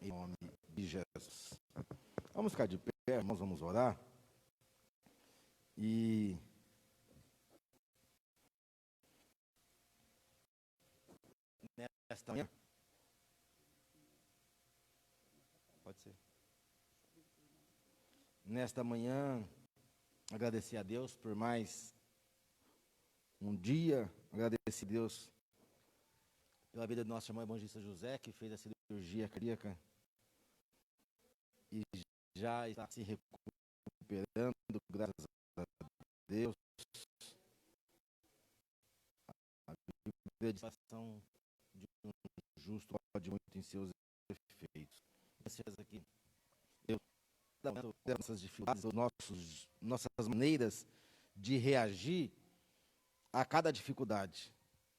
em nome de Jesus. Vamos ficar de pé, irmãos, vamos orar. E nesta manhã, pode ser. Nesta manhã, agradecer a Deus por mais um dia, agradecer a Deus pela vida do nosso irmão evangelista José, que fez a cirurgia cardíaca e já está se recuperando, graças a Deus. A Bíblia diz de um justo pode muito em seus efeitos. Certeza que Deus dá nossas dificuldades, nossas maneiras de reagir a cada dificuldade.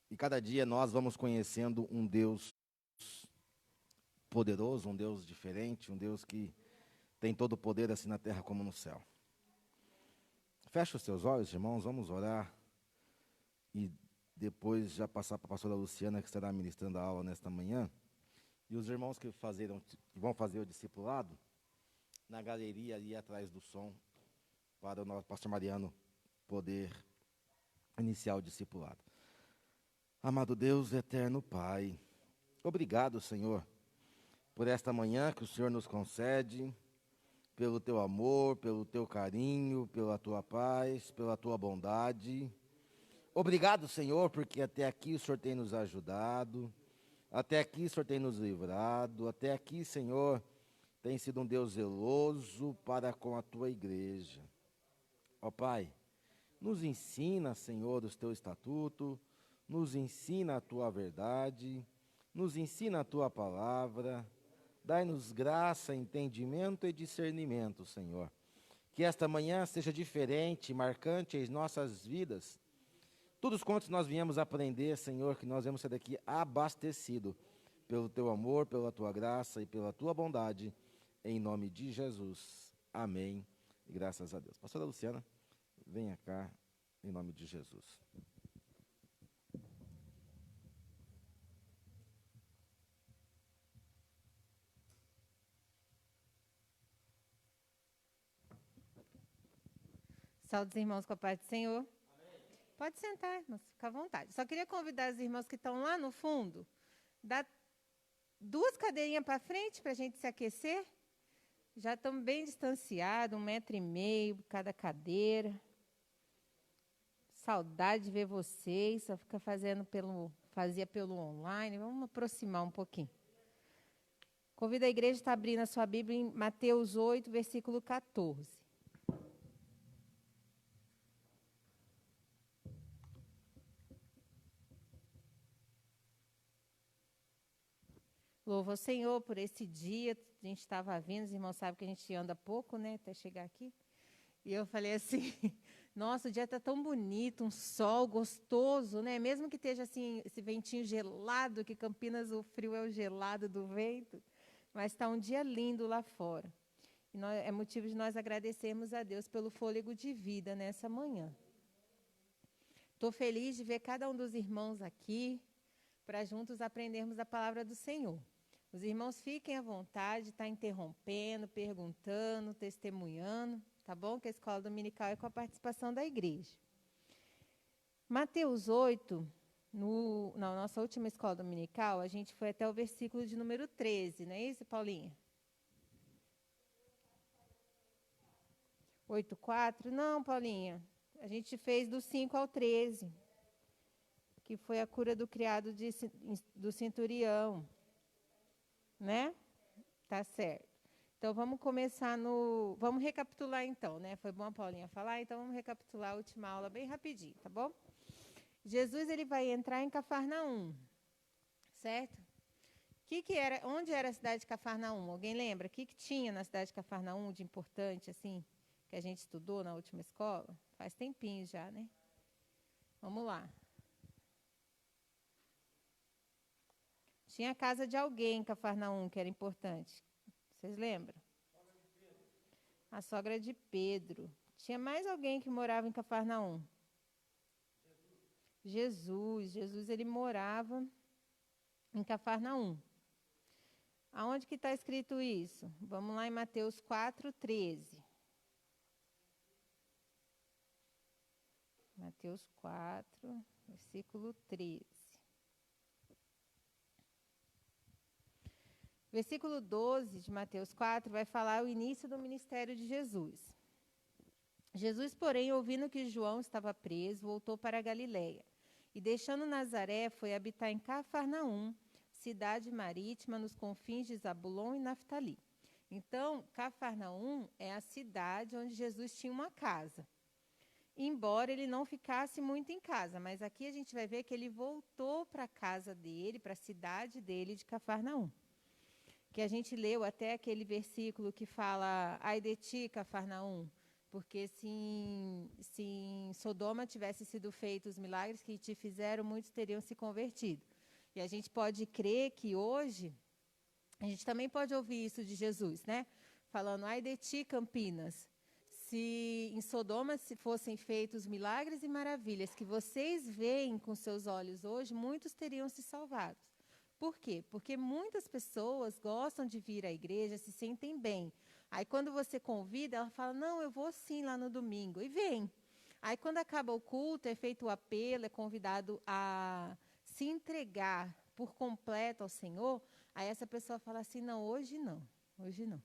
E cada dia nós vamos conhecendo um Deus poderoso, um Deus diferente, um Deus que tem todo o poder assim na terra como no céu. Feche os seus olhos, irmãos, vamos orar e depois já passar para a pastora Luciana, que estará ministrando a aula nesta manhã. E os irmãos que vão fazer o discipulado, na galeria ali atrás do som, para o nosso pastor Mariano poder iniciar o discipulado. Amado Deus, eterno Pai, obrigado, Senhor, por esta manhã que o Senhor nos concede, pelo teu amor, pelo teu carinho, pela tua paz, pela tua bondade. Obrigado, Senhor, porque até aqui o Senhor tem nos ajudado, até aqui o Senhor tem nos livrado, até aqui, Senhor, tem sido um Deus zeloso para com a tua igreja. Ó Pai, nos ensina, Senhor, os teus estatutos, nos ensina a tua verdade, nos ensina a tua palavra, dai-nos graça, entendimento e discernimento, Senhor. Que esta manhã seja diferente, marcante em nossas vidas. Todos quantos nós viemos aprender, Senhor, que nós vamos sair daqui abastecido pelo teu amor, pela tua graça e pela tua bondade, em nome de Jesus. Amém. E graças a Deus. Pastora Luciana, venha cá, em nome de Jesus. Saúde, irmãos, com a paz do Senhor. Amém. Pode sentar, irmãos, fica à vontade. Só queria convidar os irmãos que estão lá no fundo, dar 2 cadeirinhas para frente para a gente se aquecer. Já estamos bem distanciados, 1,5 metro cada cadeira. Saudade de ver vocês, só fica fazia pelo online. Vamos aproximar um pouquinho. Convido a igreja a estar abrindo a sua Bíblia em Mateus 8, versículo 14. Louvo ao Senhor por esse dia. A gente estava vindo, os irmãos sabem que a gente anda pouco, né, até chegar aqui. E eu falei assim, nossa, o dia está tão bonito, um sol gostoso, né? Mesmo que esteja assim, esse ventinho gelado, que Campinas o frio é o gelado do vento, mas está um dia lindo lá fora. E é motivo de nós agradecermos a Deus pelo fôlego de vida nessa manhã. Estou feliz de ver cada um dos irmãos aqui, para juntos aprendermos a palavra do Senhor. Os irmãos fiquem à vontade, tá interrompendo, perguntando, testemunhando, tá bom? Que a escola dominical é com a participação da igreja. Mateus 8, na nossa última escola dominical, a gente foi até o versículo de número 13, não é isso, Paulinha? 8:4? Não, Paulinha. A gente fez do 5 ao 13, que foi a cura do criado do centurião. Né? Tá certo. Então, vamos começar Vamos recapitular, então, né? Foi bom a Paulinha falar, então vamos recapitular a última aula bem rapidinho, tá bom? Jesus, ele vai entrar em Cafarnaum, certo? Onde era a cidade de Cafarnaum? Alguém lembra? O que tinha na cidade de Cafarnaum de importante, assim, que a gente estudou na última escola? Faz tempinho já, né? Vamos lá. Tinha a casa de alguém em Cafarnaum, que era importante. Vocês lembram? A sogra de Pedro. Tinha mais alguém que morava em Cafarnaum? Jesus, ele morava em Cafarnaum. Aonde que está escrito isso? Vamos lá em Mateus 4:13. Mateus 4, versículo 13. Versículo 12 de Mateus 4 vai falar o início do ministério de Jesus. Jesus, porém, ouvindo que João estava preso, voltou para a Galiléia. E deixando Nazaré, foi habitar em Cafarnaum, cidade marítima nos confins de Zabulon e Naftali. Então, Cafarnaum é a cidade onde Jesus tinha uma casa. Embora ele não ficasse muito em casa, mas aqui a gente vai ver que ele voltou para a casa dele, para a cidade dele de Cafarnaum. Que a gente leu até aquele versículo que fala, ai de ti, Cafarnaum, porque se em Sodoma tivesse sido feitos os milagres que te fizeram, muitos teriam se convertido. E a gente pode crer que hoje, a gente também pode ouvir isso de Jesus, né? Falando, ai de ti, Campinas, se em Sodoma se fossem feitos milagres e maravilhas que vocês veem com seus olhos hoje, muitos teriam se salvado. Por quê? Porque muitas pessoas gostam de vir à igreja, se sentem bem. Aí, quando você convida, ela fala, não, eu vou sim lá no domingo. E vem. Aí, quando acaba o culto, é feito o apelo, é convidado a se entregar por completo ao Senhor. Aí, essa pessoa fala assim, não, hoje não, hoje não.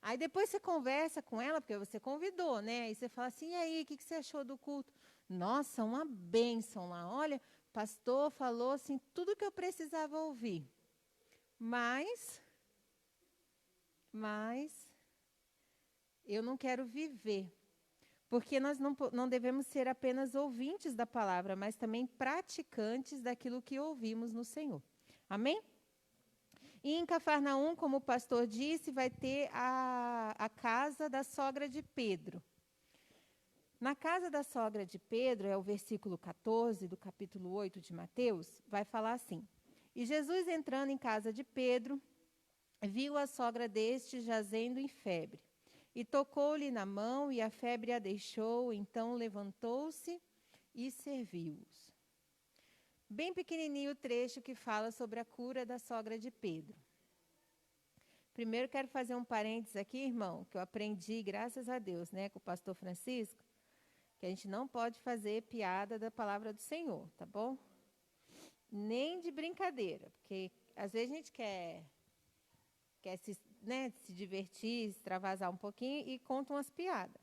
Aí, depois você conversa com ela, porque você convidou, né? Aí, você fala assim, e aí, o que você achou do culto? Nossa, uma bênção lá. Olha, o pastor falou assim, tudo que eu precisava ouvir. Mas eu não quero viver. Porque nós não devemos ser apenas ouvintes da palavra, mas também praticantes daquilo que ouvimos no Senhor. Amém? E em Cafarnaum, como o pastor disse, vai ter a casa da sogra de Pedro. Na casa da sogra de Pedro, é o versículo 14 do capítulo 8 de Mateus, vai falar assim, e Jesus entrando em casa de Pedro, viu a sogra deste jazendo em febre, e tocou-lhe na mão, e a febre a deixou, então levantou-se e serviu-os. Bem pequenininho o trecho que fala sobre a cura da sogra de Pedro. Primeiro quero fazer um parênteses aqui, irmão, que eu aprendi, graças a Deus, né, com o pastor Francisco, que a gente não pode fazer piada da palavra do Senhor, tá bom? Nem de brincadeira, porque às vezes a gente quer se divertir, se extravasar um pouquinho e conta umas piadas.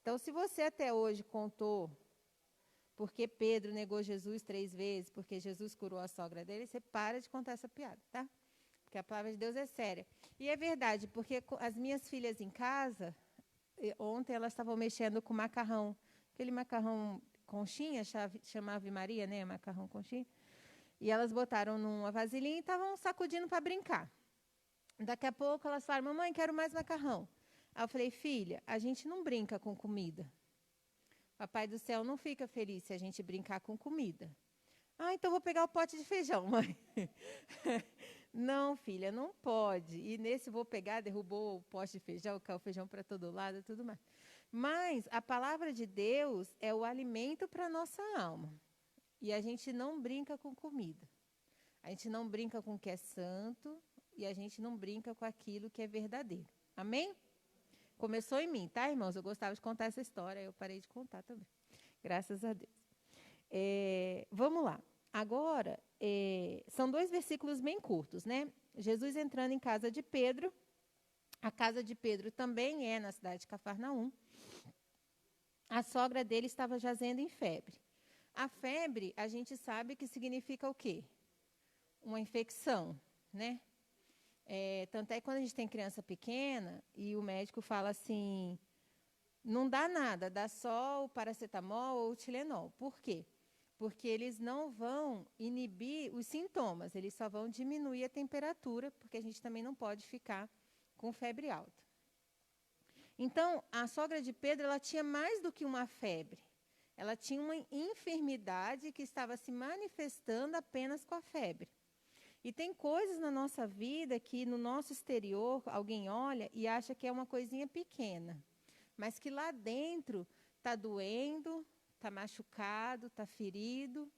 Então, se você até hoje contou porque Pedro negou Jesus 3 vezes, porque Jesus curou a sogra dele, você para de contar essa piada, tá? Porque a palavra de Deus é séria. E é verdade, porque as minhas filhas em casa, ontem elas estavam mexendo com macarrão, aquele macarrão conchinha, chama Ave Maria, né? Macarrão conchinha. E elas botaram numa vasilhinha e estavam sacudindo para brincar. Daqui a pouco elas falaram, mamãe, quero mais macarrão. Aí eu falei, filha, a gente não brinca com comida. Papai do céu não fica feliz se a gente brincar com comida. Ah, então vou pegar o pote de feijão, mãe. Não, filha, não pode. E nesse vou pegar, derrubou o pote de feijão, caiu o feijão para todo lado e tudo mais. Mas a palavra de Deus é o alimento para a nossa alma. E a gente não brinca com comida. A gente não brinca com o que é santo e a gente não brinca com aquilo que é verdadeiro. Amém? Começou em mim, tá, irmãos? Eu gostava de contar essa história, eu parei de contar também. Graças a Deus. Vamos lá. Agora, são 2 versículos bem curtos, né? Jesus entrando em casa de Pedro. A casa de Pedro também é na cidade de Cafarnaum. A sogra dele estava jazendo em febre. A febre, a gente sabe que significa o quê? Uma infecção, né? Tanto é que quando a gente tem criança pequena e o médico fala assim, não dá nada, dá só o paracetamol ou o Tilenol. Por quê? Porque eles não vão inibir os sintomas, eles só vão diminuir a temperatura, porque a gente também não pode ficar com febre alta. Então, a sogra de Pedro, ela tinha mais do que uma febre. Ela tinha uma enfermidade que estava se manifestando apenas com a febre. E tem coisas na nossa vida que no nosso exterior alguém olha e acha que é uma coisinha pequena, mas que lá dentro está doendo, está machucado, está ferido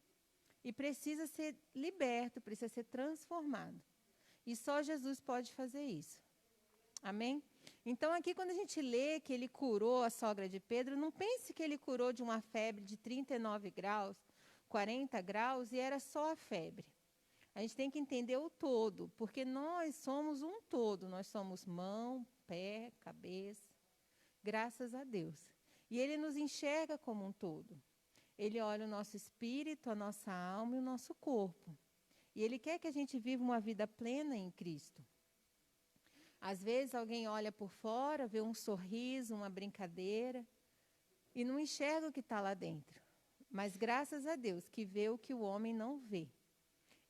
e precisa ser liberto, precisa ser transformado. E só Jesus pode fazer isso. Amém? Então, aqui, quando a gente lê que ele curou a sogra de Pedro, não pense que ele curou de uma febre de 39 graus, 40 graus, e era só a febre. A gente tem que entender o todo, porque nós somos um todo. Nós somos mão, pé, cabeça, graças a Deus. E ele nos enxerga como um todo. Ele olha o nosso espírito, a nossa alma e o nosso corpo. E ele quer que a gente viva uma vida plena em Cristo. Às vezes alguém olha por fora, vê um sorriso, uma brincadeira, e não enxerga o que está lá dentro. Mas graças a Deus que vê o que o homem não vê.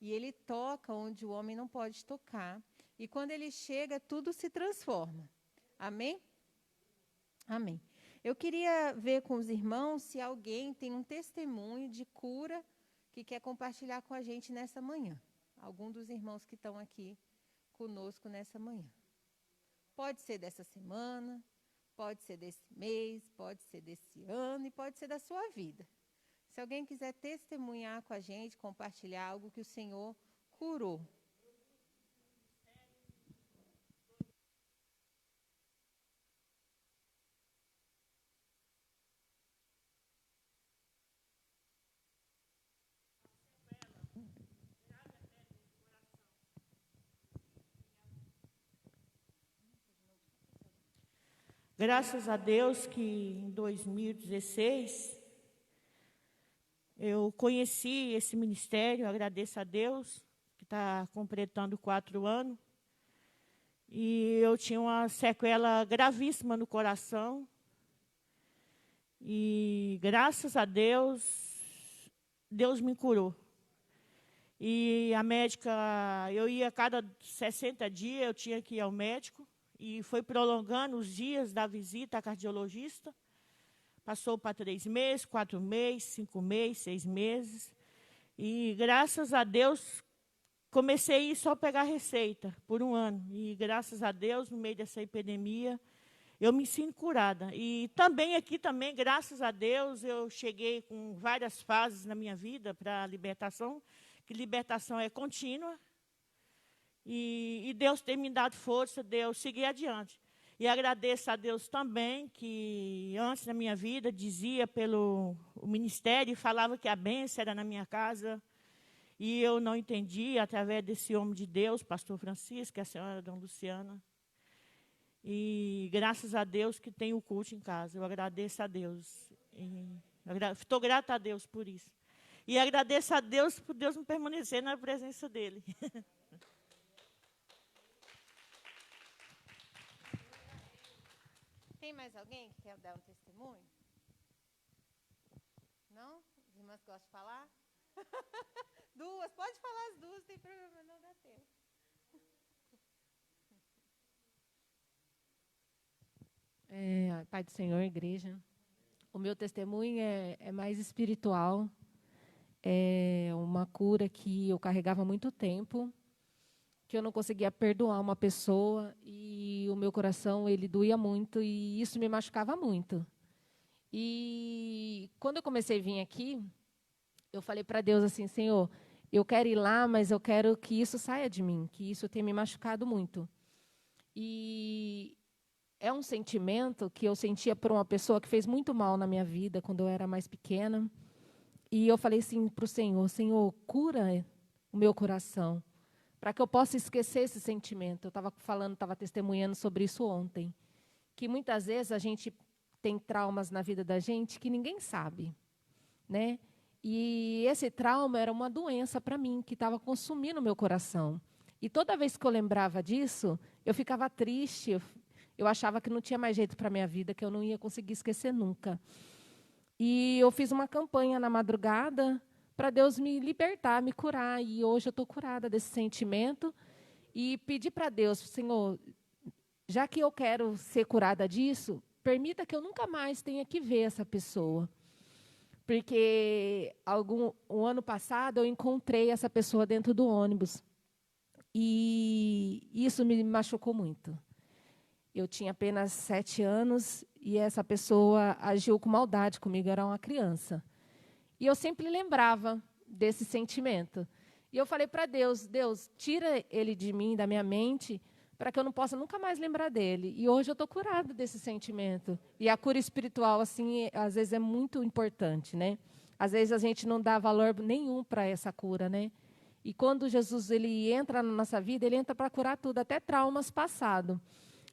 E ele toca onde o homem não pode tocar. E quando ele chega, tudo se transforma. Amém? Amém. Eu queria ver com os irmãos se alguém tem um testemunho de cura que quer compartilhar com a gente nessa manhã. Algum dos irmãos que estão aqui conosco nessa manhã. Pode ser dessa semana, pode ser desse mês, pode ser desse ano e pode ser da sua vida. Se alguém quiser testemunhar com a gente, compartilhar algo que o Senhor curou. Graças a Deus que em 2016 eu conheci esse ministério, agradeço a Deus, que está completando 4 anos. E eu tinha uma sequela gravíssima no coração. E graças a Deus, Deus me curou. E a médica, eu ia a cada 60 dias, eu tinha que ir ao médico. E foi prolongando os dias da visita à cardiologista. Passou para 3 meses, 4 meses, 5 meses, 6 meses. E, graças a Deus, comecei a ir só pegar receita por 1 ano. E, graças a Deus, no meio dessa epidemia, eu me sinto curada. E também aqui, também, graças a Deus, eu cheguei com várias fases na minha vida para a libertação, que libertação é contínua. E Deus tem me dado força de eu seguir adiante. E agradeço a Deus também, que antes na minha vida dizia pelo o ministério, falava que a bênção era na minha casa. E eu não entendi, através desse homem de Deus, pastor Francisco, e a senhora Dona Luciana. E graças a Deus que tem o culto em casa. Eu agradeço a Deus. Estou grata a Deus por isso. E agradeço a Deus por Deus me permanecer na presença dEle. Tem mais alguém que quer dar um testemunho? Não? As irmãs gostam de falar? 2, pode falar as 2, não tem problema, não dá tempo. Pai do Senhor, igreja. O meu testemunho é mais espiritual. É uma cura que eu carregava há muito tempo, que eu não conseguia perdoar uma pessoa e o meu coração ele doía muito e isso me machucava muito. E quando eu comecei a vir aqui, eu falei para Deus assim, Senhor, eu quero ir lá, mas eu quero que isso saia de mim, que isso tenha me machucado muito. E é um sentimento que eu sentia por uma pessoa que fez muito mal na minha vida quando eu era mais pequena. E eu falei assim para o Senhor, Senhor, cura o meu coração, para que eu possa esquecer esse sentimento. Eu estava testemunhando sobre isso ontem, que muitas vezes a gente tem traumas na vida da gente que ninguém sabe, né? E esse trauma era uma doença para mim, que estava consumindo o meu coração. E toda vez que eu lembrava disso, eu ficava triste, eu achava que não tinha mais jeito para a minha vida, que eu não ia conseguir esquecer nunca. E eu fiz uma campanha na madrugada para Deus me libertar, me curar. E hoje eu estou curada desse sentimento. E pedi para Deus, Senhor, já que eu quero ser curada disso, permita que eu nunca mais tenha que ver essa pessoa. Porque um ano passado eu encontrei essa pessoa dentro do ônibus. E isso me machucou muito. Eu tinha apenas 7 anos e essa pessoa agiu com maldade comigo, era uma criança. E eu sempre lembrava desse sentimento. E eu falei para Deus, Deus, tira ele de mim, da minha mente, para que eu não possa nunca mais lembrar dele. E hoje eu estou curada desse sentimento. E a cura espiritual, assim, às vezes é muito importante, né? Às vezes a gente não dá valor nenhum para essa cura, né? E quando Jesus ele entra na nossa vida, ele entra para curar tudo, até traumas passados.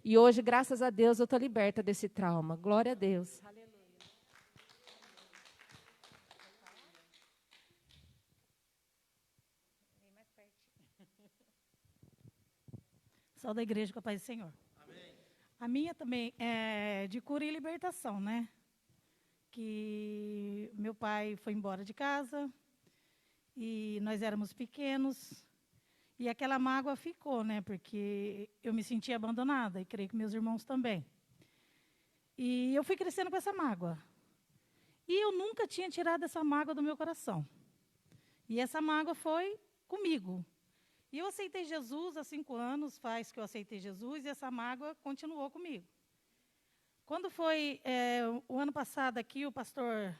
E hoje, graças a Deus, eu estou liberta desse trauma. Glória a Deus. Sou da igreja com a paz do Senhor. Amém. A minha também é de cura e libertação, né? Que meu pai foi embora de casa e nós éramos pequenos e aquela mágoa ficou, né? Porque eu me sentia abandonada e creio que meus irmãos também. E eu fui crescendo com essa mágoa. E eu nunca tinha tirado essa mágoa do meu coração. E essa mágoa foi comigo. E eu aceitei Jesus há 5 anos, faz que eu aceitei Jesus, e essa mágoa continuou comigo. Quando foi o ano passado aqui, o pastor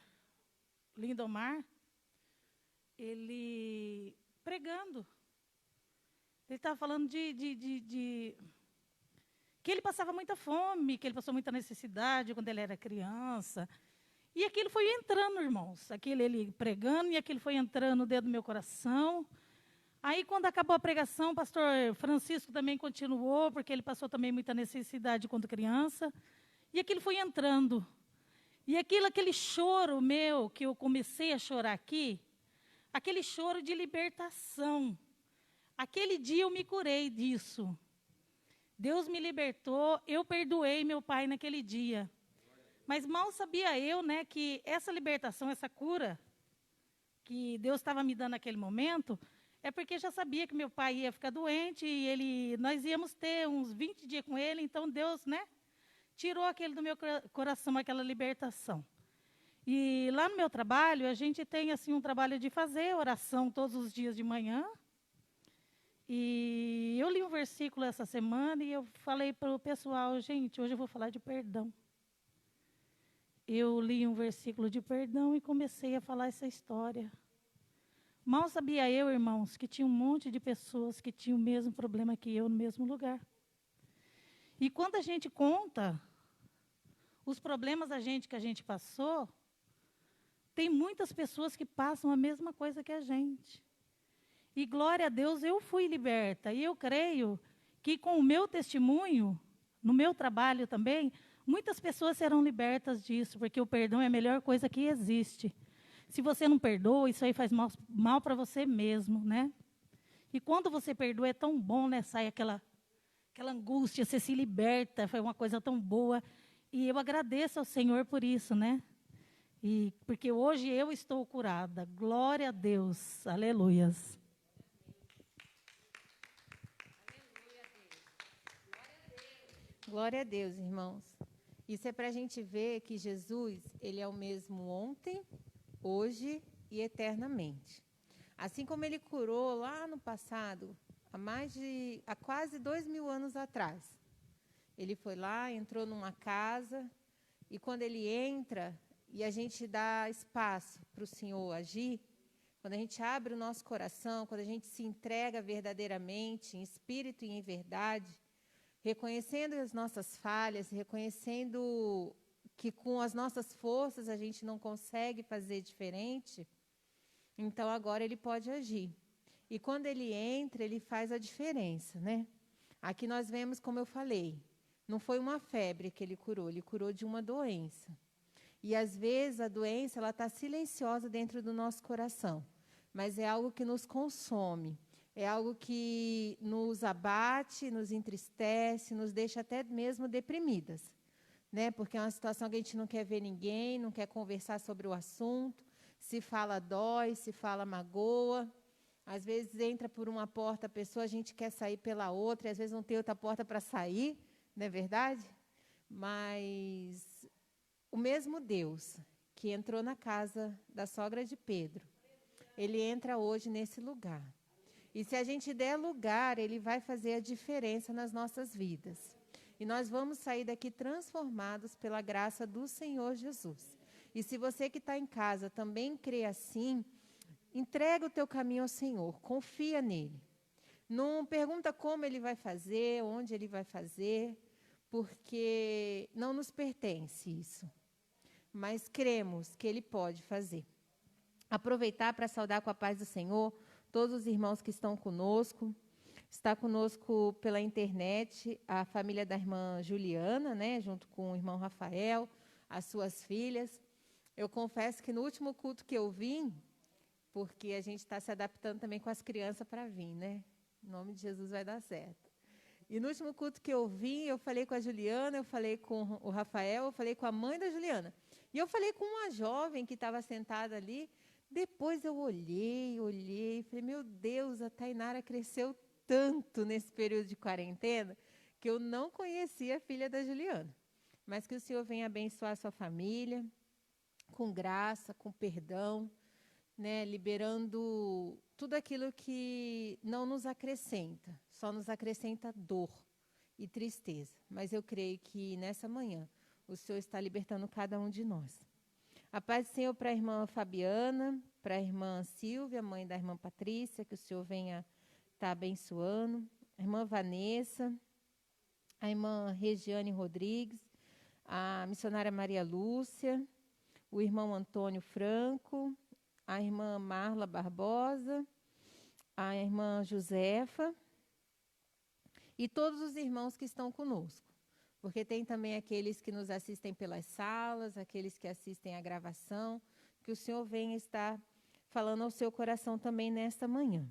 Lindomar, ele pregando, ele estava falando que ele passava muita fome, que ele passou muita necessidade quando ele era criança. E aquilo foi entrando, irmãos, ele pregando, e aquilo foi entrando dentro do meu coração. Aí, quando acabou a pregação, o pastor Francisco também continuou, porque ele passou também muita necessidade quando criança. E aquilo foi entrando. E aquele choro meu, que eu comecei a chorar aqui, aquele choro de libertação. Aquele dia eu me curei disso. Deus me libertou, eu perdoei meu pai naquele dia. Mas mal sabia eu, né, que essa libertação, essa cura, que Deus estava me dando naquele momento, é porque já sabia que meu pai ia ficar doente e nós íamos ter uns 20 dias com ele, então Deus, né, tirou aquele do meu coração, aquela libertação. E lá no meu trabalho, a gente tem assim um trabalho de fazer oração todos os dias de manhã. E eu li um versículo essa semana e eu falei para o pessoal, gente, hoje eu vou falar de perdão. Eu li um versículo de perdão e comecei a falar essa história. Mal sabia eu, irmãos, que tinha um monte de pessoas que tinham o mesmo problema que eu no mesmo lugar. E quando a gente conta os problemas que a gente passou, tem muitas pessoas que passam a mesma coisa que a gente. E glória a Deus, eu fui liberta. E eu creio que com o meu testemunho, no meu trabalho também, muitas pessoas serão libertas disso, porque o perdão é a melhor coisa que existe. Se você não perdoa, isso aí faz mal para você mesmo, né? E quando você perdoa, é tão bom, né? Sai aquela angústia, você se liberta, foi uma coisa tão boa. E eu agradeço ao Senhor por isso, né? E porque hoje eu estou curada. Glória a Deus. Aleluias. Glória a Deus, irmãos. Isso é para a gente ver que Jesus, ele é o mesmo ontem, hoje e eternamente. Assim como ele curou lá no passado, há quase 2000 anos atrás. Ele foi lá, entrou numa casa, e quando ele entra, e a gente dá espaço para o Senhor agir, quando a gente abre o nosso coração, quando a gente se entrega verdadeiramente, em espírito e em verdade, reconhecendo as nossas falhas, reconhecendo que com as nossas forças a gente não consegue fazer diferente, então agora ele pode agir. E quando ele entra, ele faz a diferença, né? Aqui nós vemos, como eu falei, não foi uma febre que ele curou de uma doença. E às vezes a doença ela está silenciosa dentro do nosso coração, mas é algo que nos consome. É algo que nos abate, nos entristece, nos deixa até mesmo deprimidas, né? Porque é uma situação que a gente não quer ver ninguém, não quer conversar sobre o assunto. Se fala dói, se fala magoa. Às vezes entra por uma porta a pessoa, a gente quer sair pela outra, e às vezes não tem outra porta para sair, não é verdade? Mas o mesmo Deus que entrou na casa da sogra de Pedro, ele entra hoje nesse lugar. E se a gente der lugar, ele vai fazer a diferença nas nossas vidas. E nós vamos sair daqui transformados pela graça do Senhor Jesus. E se você que está em casa também crê assim, Entrega o teu caminho ao Senhor, confia nele. Não pergunta como ele vai fazer, onde ele vai fazer, porque não nos pertence isso. Mas cremos que ele pode fazer. Aproveitar para saudar com a paz do Senhor todos os irmãos que estão conosco. Está conosco pela internet a família da irmã Juliana, né, junto com o irmão Rafael, as suas filhas. Eu confesso que no último culto que eu vim, porque a gente está se adaptando também com as crianças para vir, né? Em nome de Jesus vai dar certo. E no último culto que eu vim, eu falei com a Juliana, eu falei com o Rafael, eu falei com a mãe da Juliana. E eu falei com uma jovem que estava sentada ali. Depois eu olhei, falei, meu Deus, a Tainara cresceu tanto nesse período de quarentena que eu não conhecia a filha da Juliana. Mas que o Senhor venha abençoar a sua família, com graça, com perdão, né, liberando tudo aquilo que não nos acrescenta, só nos acrescenta dor e tristeza. Mas eu creio que nessa manhã o Senhor está libertando cada um de nós. A paz do Senhor para a irmã Fabiana, para a irmã Silvia, mãe da irmã Patrícia, que o Senhor venha estar abençoando. A irmã Vanessa, a irmã Regiane Rodrigues, a missionária Maria Lúcia, o irmão Antônio Franco, a irmã Marla Barbosa, a irmã Josefa e todos os irmãos que estão conosco. Porque tem também aqueles que nos assistem pelas salas, aqueles que assistem a gravação, que o Senhor venha estar falando ao seu coração também nesta manhã.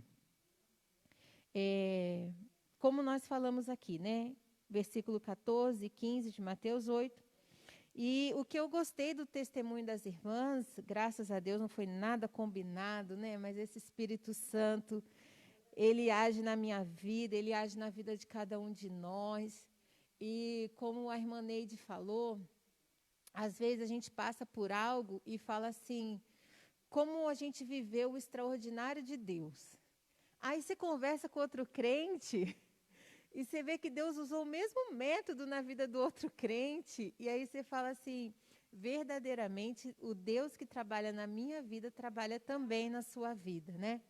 Como nós falamos aqui, né? Versículo 14 e 15 de Mateus 8. E o que eu gostei do testemunho das irmãs, graças a Deus não foi nada combinado, né? Mas esse Espírito Santo, ele age na minha vida, ele age na vida de cada um de nós. E como a irmã Neide falou, às vezes a gente passa por algo e fala assim, como a gente viveu o extraordinário de Deus. Aí você conversa com outro crente e você vê que Deus usou o mesmo método na vida do outro crente. E aí você fala assim, verdadeiramente o Deus que trabalha na minha vida trabalha também na sua vida, né?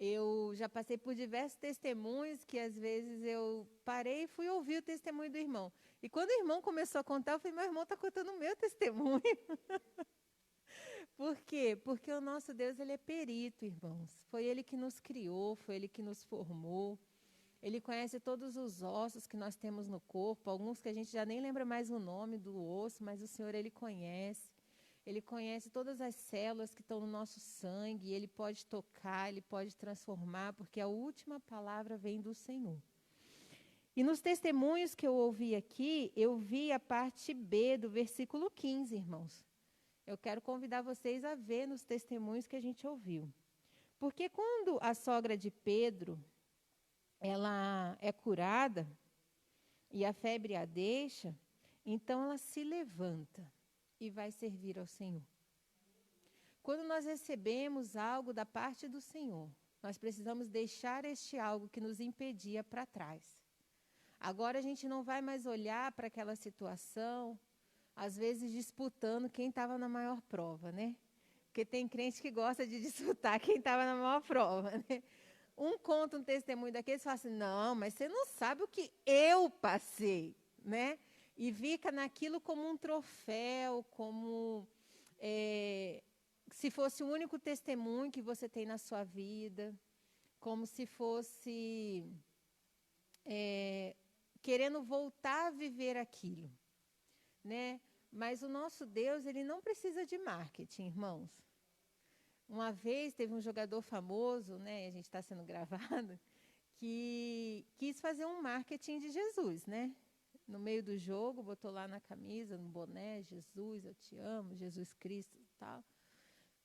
Eu já passei por diversos testemunhos que, às vezes, eu parei e fui ouvir o testemunho do irmão. E quando o irmão começou a contar, eu falei, meu irmão está contando o meu testemunho. Por quê? Porque o nosso Deus, ele é perito, irmãos. Foi ele que nos criou, foi ele que nos formou. Ele conhece todos os ossos que nós temos no corpo, alguns que a gente já nem lembra mais o nome do osso, mas o Senhor, ele conhece. Ele conhece todas as células que estão no nosso sangue, ele pode tocar, ele pode transformar, porque a última palavra vem do Senhor. E nos testemunhos que eu ouvi aqui, eu vi a parte B do versículo 15, irmãos. Eu quero convidar vocês a ver nos testemunhos que a gente ouviu. Porque quando a sogra de Pedro, ela é curada, e a febre a deixa, então ela se levanta e vai servir ao Senhor. Quando nós recebemos algo da parte do Senhor, nós precisamos deixar este algo que nos impedia para trás. Agora a gente não vai mais olhar para aquela situação, às vezes disputando quem estava na maior prova, né? Porque tem crente que gosta de disputar quem estava na maior prova, né? Um conta um testemunho daqueles e fala assim, não, mas você não sabe o que eu passei, né? E fica naquilo como um troféu, como se fosse o único testemunho que você tem na sua vida, como se fosse querendo voltar a viver aquilo, né? Mas o nosso Deus, ele não precisa de marketing, irmãos. Uma vez teve um jogador famoso, né? A gente está sendo gravado, que quis fazer um marketing de Jesus, né? No meio do jogo, botou lá na camisa, no boné, Jesus, eu te amo, Jesus Cristo e tal.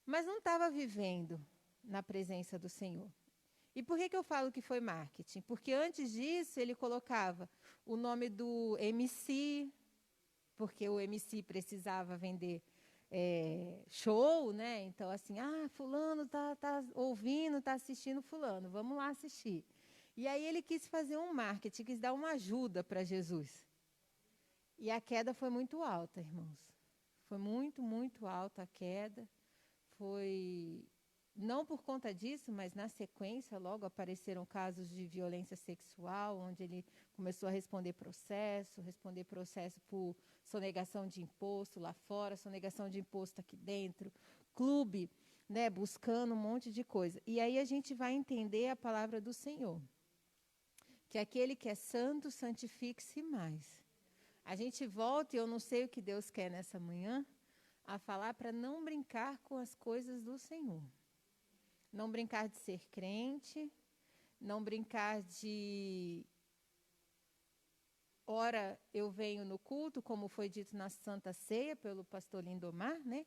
Mas não estava vivendo na presença do Senhor. E por que eu falo que foi marketing? Porque antes disso, ele colocava o nome do MC, porque o MC precisava vender show, né? Então, assim, fulano tá ouvindo, tá assistindo fulano, vamos lá assistir. E aí ele quis fazer um marketing, quis dar uma ajuda para Jesus. E a queda foi muito alta, irmãos. Foi muito, muito alta a queda. Foi não por conta disso, mas na sequência, logo apareceram casos de violência sexual, onde ele começou a responder processo por sonegação de imposto lá fora, sonegação de imposto aqui dentro, clube, né, buscando um monte de coisa. E aí a gente vai entender a palavra do Senhor, que aquele que é santo, santifique-se mais. A gente volta, e eu não sei o que Deus quer nessa manhã, a falar para não brincar com as coisas do Senhor. Não brincar de ser crente, não brincar de... Ora, eu venho no culto, como foi dito na Santa Ceia, pelo pastor Lindomar, né?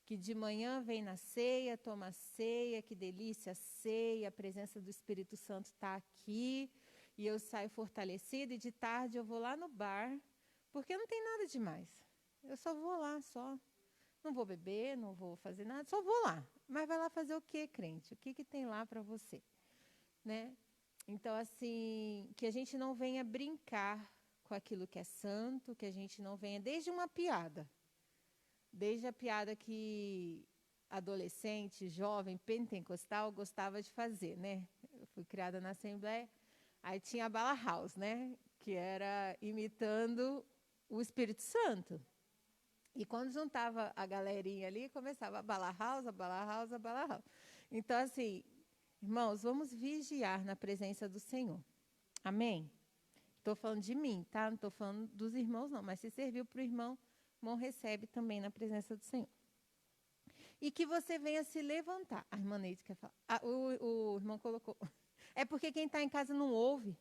Que de manhã vem na ceia, toma a ceia, que delícia a ceia, a presença do Espírito Santo está aqui, e eu saio fortalecida, e de tarde eu vou lá no bar, porque não tem nada demais. Eu só vou lá, só. Não vou beber, não vou fazer nada, só vou lá. Mas vai lá fazer o quê, crente? O que tem lá para você? Né? Então, assim, que a gente não venha brincar com aquilo que é santo, que a gente não venha, desde uma piada, desde a piada que adolescente, jovem, pentecostal, gostava de fazer, né? Eu fui criada na Assembleia, aí tinha a Bala House, né? Que era imitando o Espírito Santo. E quando juntava a galerinha ali, começava a Bala House, a Bala House, a Bala House. Então, assim, irmãos, vamos vigiar na presença do Senhor. Amém? Estou falando de mim, tá? Não estou falando dos irmãos, não. Mas se serviu para o irmão recebe também na presença do Senhor. E que você venha se levantar. A irmã Neide quer falar. O irmão colocou. É porque quem está em casa não ouve.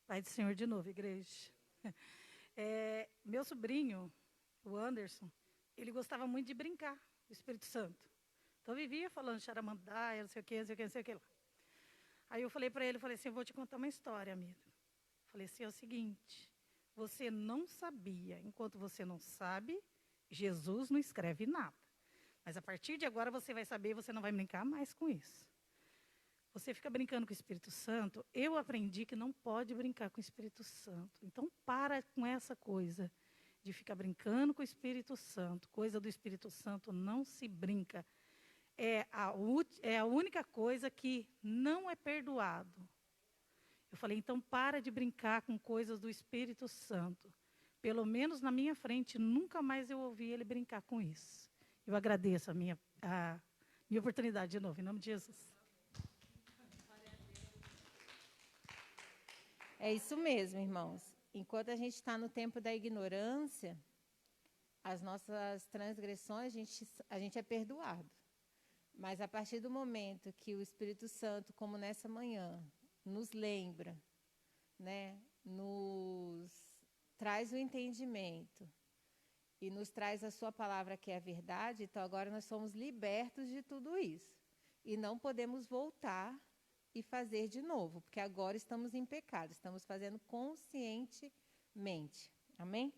Pai do Senhor de novo, igreja. Meu sobrinho, o Anderson, ele gostava muito de brincar, o Espírito Santo. Então, vivia falando xaramandaia, não sei o que, não sei o que, não sei o que lá. Aí eu falei para ele, falei assim, eu vou te contar uma história, amigo. Falei assim, é o seguinte, você não sabia, enquanto você não sabe, Jesus não escreve nada. Mas a partir de agora você vai saber, você não vai brincar mais com isso. Você fica brincando com o Espírito Santo, eu aprendi que não pode brincar com o Espírito Santo. Então, para com essa coisa de ficar brincando com o Espírito Santo. Coisa do Espírito Santo não se brinca. É a única coisa que não é perdoado. Eu falei, então, para de brincar com coisas do Espírito Santo. Pelo menos na minha frente, nunca mais eu ouvi ele brincar com isso. Eu agradeço a minha oportunidade de novo, em nome de Jesus. É isso mesmo, irmãos. Enquanto a gente está no tempo da ignorância, as nossas transgressões, a gente é perdoado. Mas a partir do momento que o Espírito Santo, como nessa manhã, nos lembra, né, nos traz o entendimento e nos traz a sua palavra, que é a verdade, então agora nós somos libertos de tudo isso. E não podemos voltar e fazer de novo, porque agora estamos em pecado, estamos fazendo conscientemente. Amém?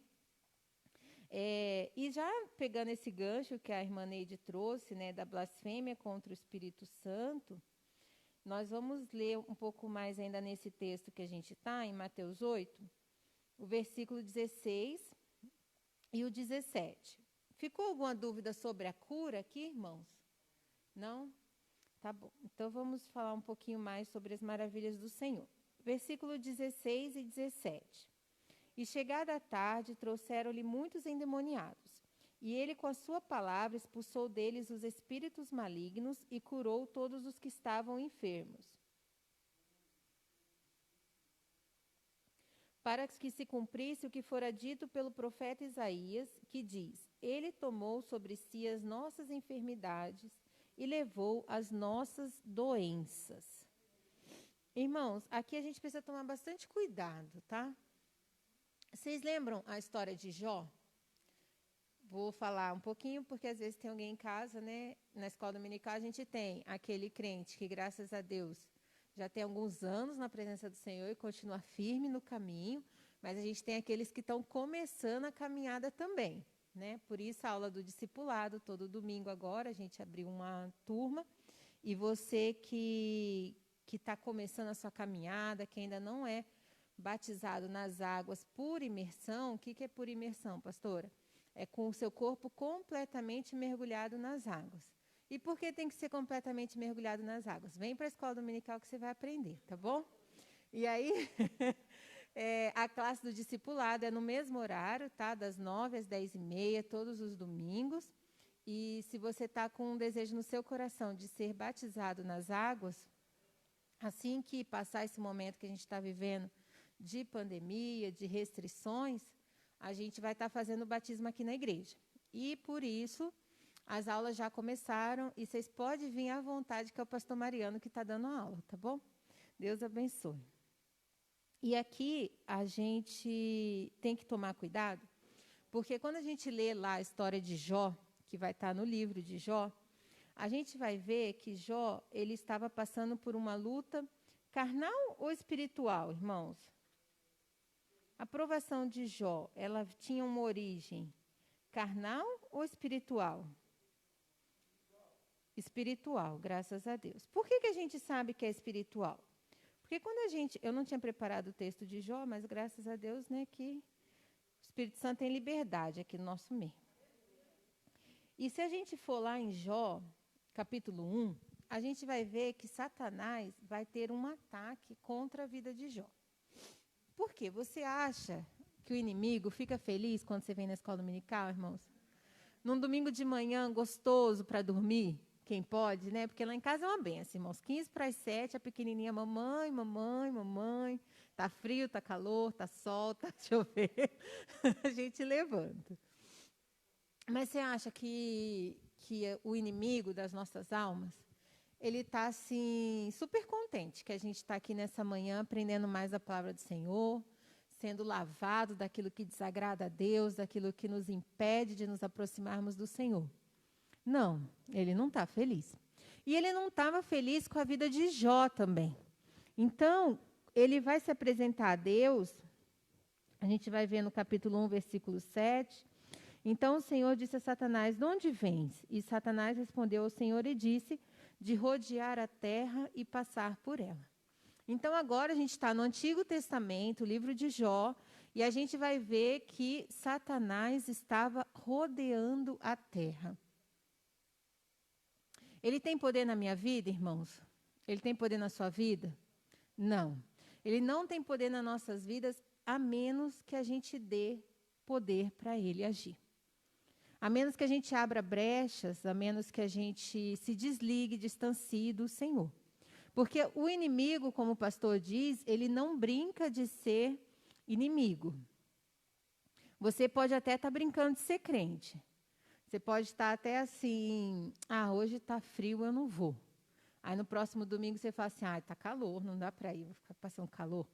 E já pegando esse gancho que a irmã Neide trouxe, né, da blasfêmia contra o Espírito Santo, nós vamos ler um pouco mais ainda nesse texto que a gente está, em Mateus 8, o versículo 16 e o 17. Ficou alguma dúvida sobre a cura aqui, irmãos? Não? Tá bom, então vamos falar um pouquinho mais sobre as maravilhas do Senhor. Versículo 16 e 17. E chegada a tarde, trouxeram-lhe muitos endemoniados. E ele, com a sua palavra, expulsou deles os espíritos malignos e curou todos os que estavam enfermos. Para que se cumprisse o que fora dito pelo profeta Isaías, que diz, ele tomou sobre si as nossas enfermidades e levou as nossas doenças. Irmãos, aqui a gente precisa tomar bastante cuidado, tá? Vocês lembram a história de Jó? Vou falar um pouquinho, porque às vezes tem alguém em casa, né? Na escola dominical a gente tem aquele crente que, graças a Deus, já tem alguns anos na presença do Senhor e continua firme no caminho, Mas a gente tem aqueles que estão começando a caminhada também, né? Por isso a aula do discipulado, todo domingo agora, a gente abriu uma turma. E você que está começando a sua caminhada, que ainda não é batizado nas águas por imersão, o que é por imersão, pastora? É com o seu corpo completamente mergulhado nas águas. E por que tem que ser completamente mergulhado nas águas? Vem para a escola dominical que você vai aprender, tá bom? E aí, a classe do discipulado é no mesmo horário, tá? Das 9 às 10h30, todos os domingos. E se você está com um desejo no seu coração de ser batizado nas águas, assim que passar esse momento que a gente está vivendo de pandemia, de restrições, a gente vai estar fazendo o batismo aqui na igreja. E, por isso, as aulas já começaram e vocês podem vir à vontade, que é o pastor Mariano que está dando a aula, tá bom? Deus abençoe. E aqui a gente tem que tomar cuidado, porque quando a gente lê lá a história de Jó, que vai estar no livro de Jó, a gente vai ver que Jó, ele estava passando por uma luta carnal ou espiritual, irmãos? A provação de Jó, ela tinha uma origem carnal ou espiritual? Espiritual, graças a Deus. Por que a gente sabe que é espiritual? Porque quando eu não tinha preparado o texto de Jó, mas graças a Deus, né, que o Espírito Santo tem liberdade aqui no nosso meio. E se a gente for lá em Jó, capítulo 1, a gente vai ver que Satanás vai ter um ataque contra a vida de Jó. Por quê? Você acha que o inimigo fica feliz quando você vem na escola dominical, irmãos? Num domingo de manhã gostoso para dormir, quem pode, né? Porque lá em casa é uma benção, irmãos. 6:45, a pequenininha, mamãe, mamãe, mamãe. Tá frio, tá calor, tá sol, tá chover. A gente levanta. Mas você acha que o inimigo das nossas almas, ele está, assim, super contente que a gente está aqui nessa manhã aprendendo mais a palavra do Senhor, sendo lavado daquilo que desagrada a Deus, daquilo que nos impede de nos aproximarmos do Senhor? Não, ele não está feliz. E ele não estava feliz com a vida de Jó também. Então, ele vai se apresentar a Deus, a gente vai ver no capítulo 1, versículo 7. Então o Senhor disse a Satanás, de onde vens? E Satanás respondeu ao Senhor e disse, de rodear a terra e passar por ela. Então agora a gente está no Antigo Testamento, o livro de Jó, e a gente vai ver que Satanás estava rodeando a terra. Ele tem poder na minha vida, irmãos? Ele tem poder na sua vida? Não. Ele não tem poder nas nossas vidas, a menos que a gente dê poder para ele agir. A menos que a gente abra brechas, a menos que a gente se desligue, distancie do Senhor. Porque o inimigo, como o pastor diz, ele não brinca de ser inimigo. Você pode até estar brincando de ser crente. Você pode estar até assim, hoje está frio, eu não vou. Aí no próximo domingo você fala assim, está calor, não dá para ir, vou ficar passando calor.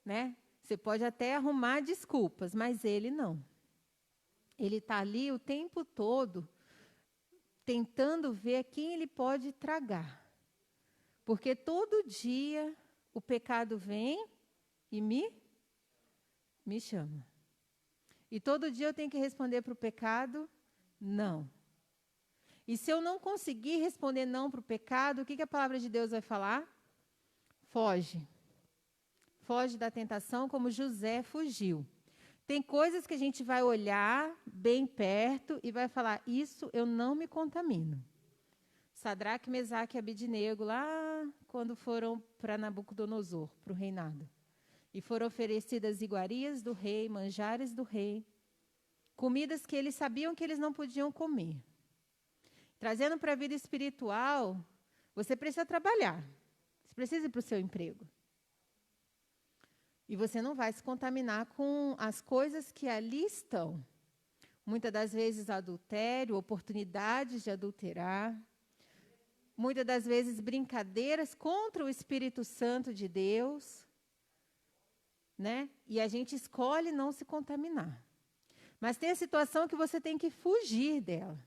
Né? Você pode até arrumar desculpas, mas ele não. Ele está ali o tempo todo tentando ver quem ele pode tragar. Porque todo dia o pecado vem e me chama. E todo dia eu tenho que responder para o pecado, não. E se eu não conseguir responder não para o pecado, o que a palavra de Deus vai falar? Foge. Foge da tentação como José fugiu. Tem coisas que a gente vai olhar bem perto e vai falar, isso eu não me contamino. Sadraque, Mesaque e Abidnego, lá quando foram para Nabucodonosor, para o reinado. E foram oferecidas iguarias do rei, manjares do rei, comidas que eles sabiam que eles não podiam comer. Trazendo para a vida espiritual, você precisa trabalhar. Você precisa ir para o seu emprego. E você não vai se contaminar com as coisas que ali estão. Muitas das vezes adultério, oportunidades de adulterar. Muitas das vezes brincadeiras contra o Espírito Santo de Deus. Né? E a gente escolhe não se contaminar. Mas tem a situação que você tem que fugir dela.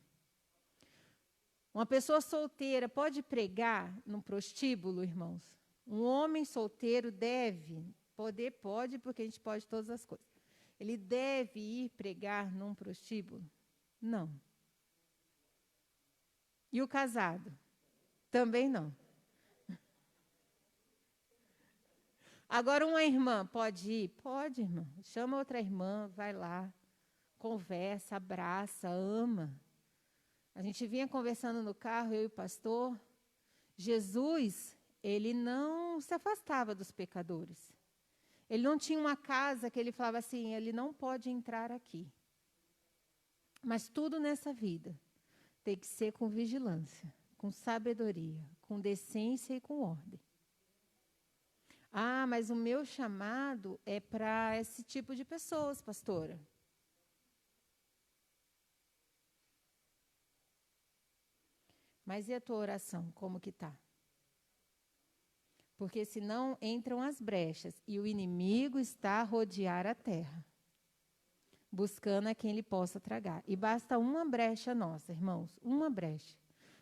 Uma pessoa solteira pode pregar num prostíbulo, irmãos? Um homem solteiro deve Poder pode, porque a gente pode todas as coisas. Ele deve ir pregar num prostíbulo? Não. E o casado? Também não. Agora, uma irmã pode ir? Pode, irmã. Chama outra irmã, vai lá, conversa, abraça, ama. A gente vinha conversando no carro, eu e o pastor. Jesus, ele não se afastava dos pecadores. Ele não tinha uma casa que ele falava assim, ele não pode entrar aqui. Mas tudo nessa vida tem que ser com vigilância, com sabedoria, com decência e com ordem. Ah, mas o meu chamado é para esse tipo de pessoas, pastora. Mas e a tua oração, como que está? Porque senão entram as brechas e o inimigo está a rodear a terra, buscando a quem ele possa tragar. E basta uma brecha nossa, irmãos, uma brecha.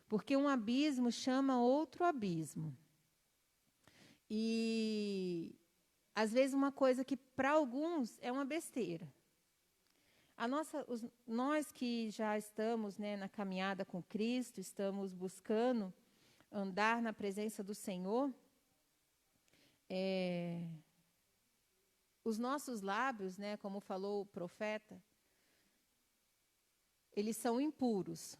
Porque um abismo chama outro abismo. E, às vezes, uma coisa que para alguns é uma besteira. Nós que já estamos, né, na caminhada com Cristo, estamos buscando andar na presença do Senhor, os nossos lábios, né, como falou o profeta, eles são impuros.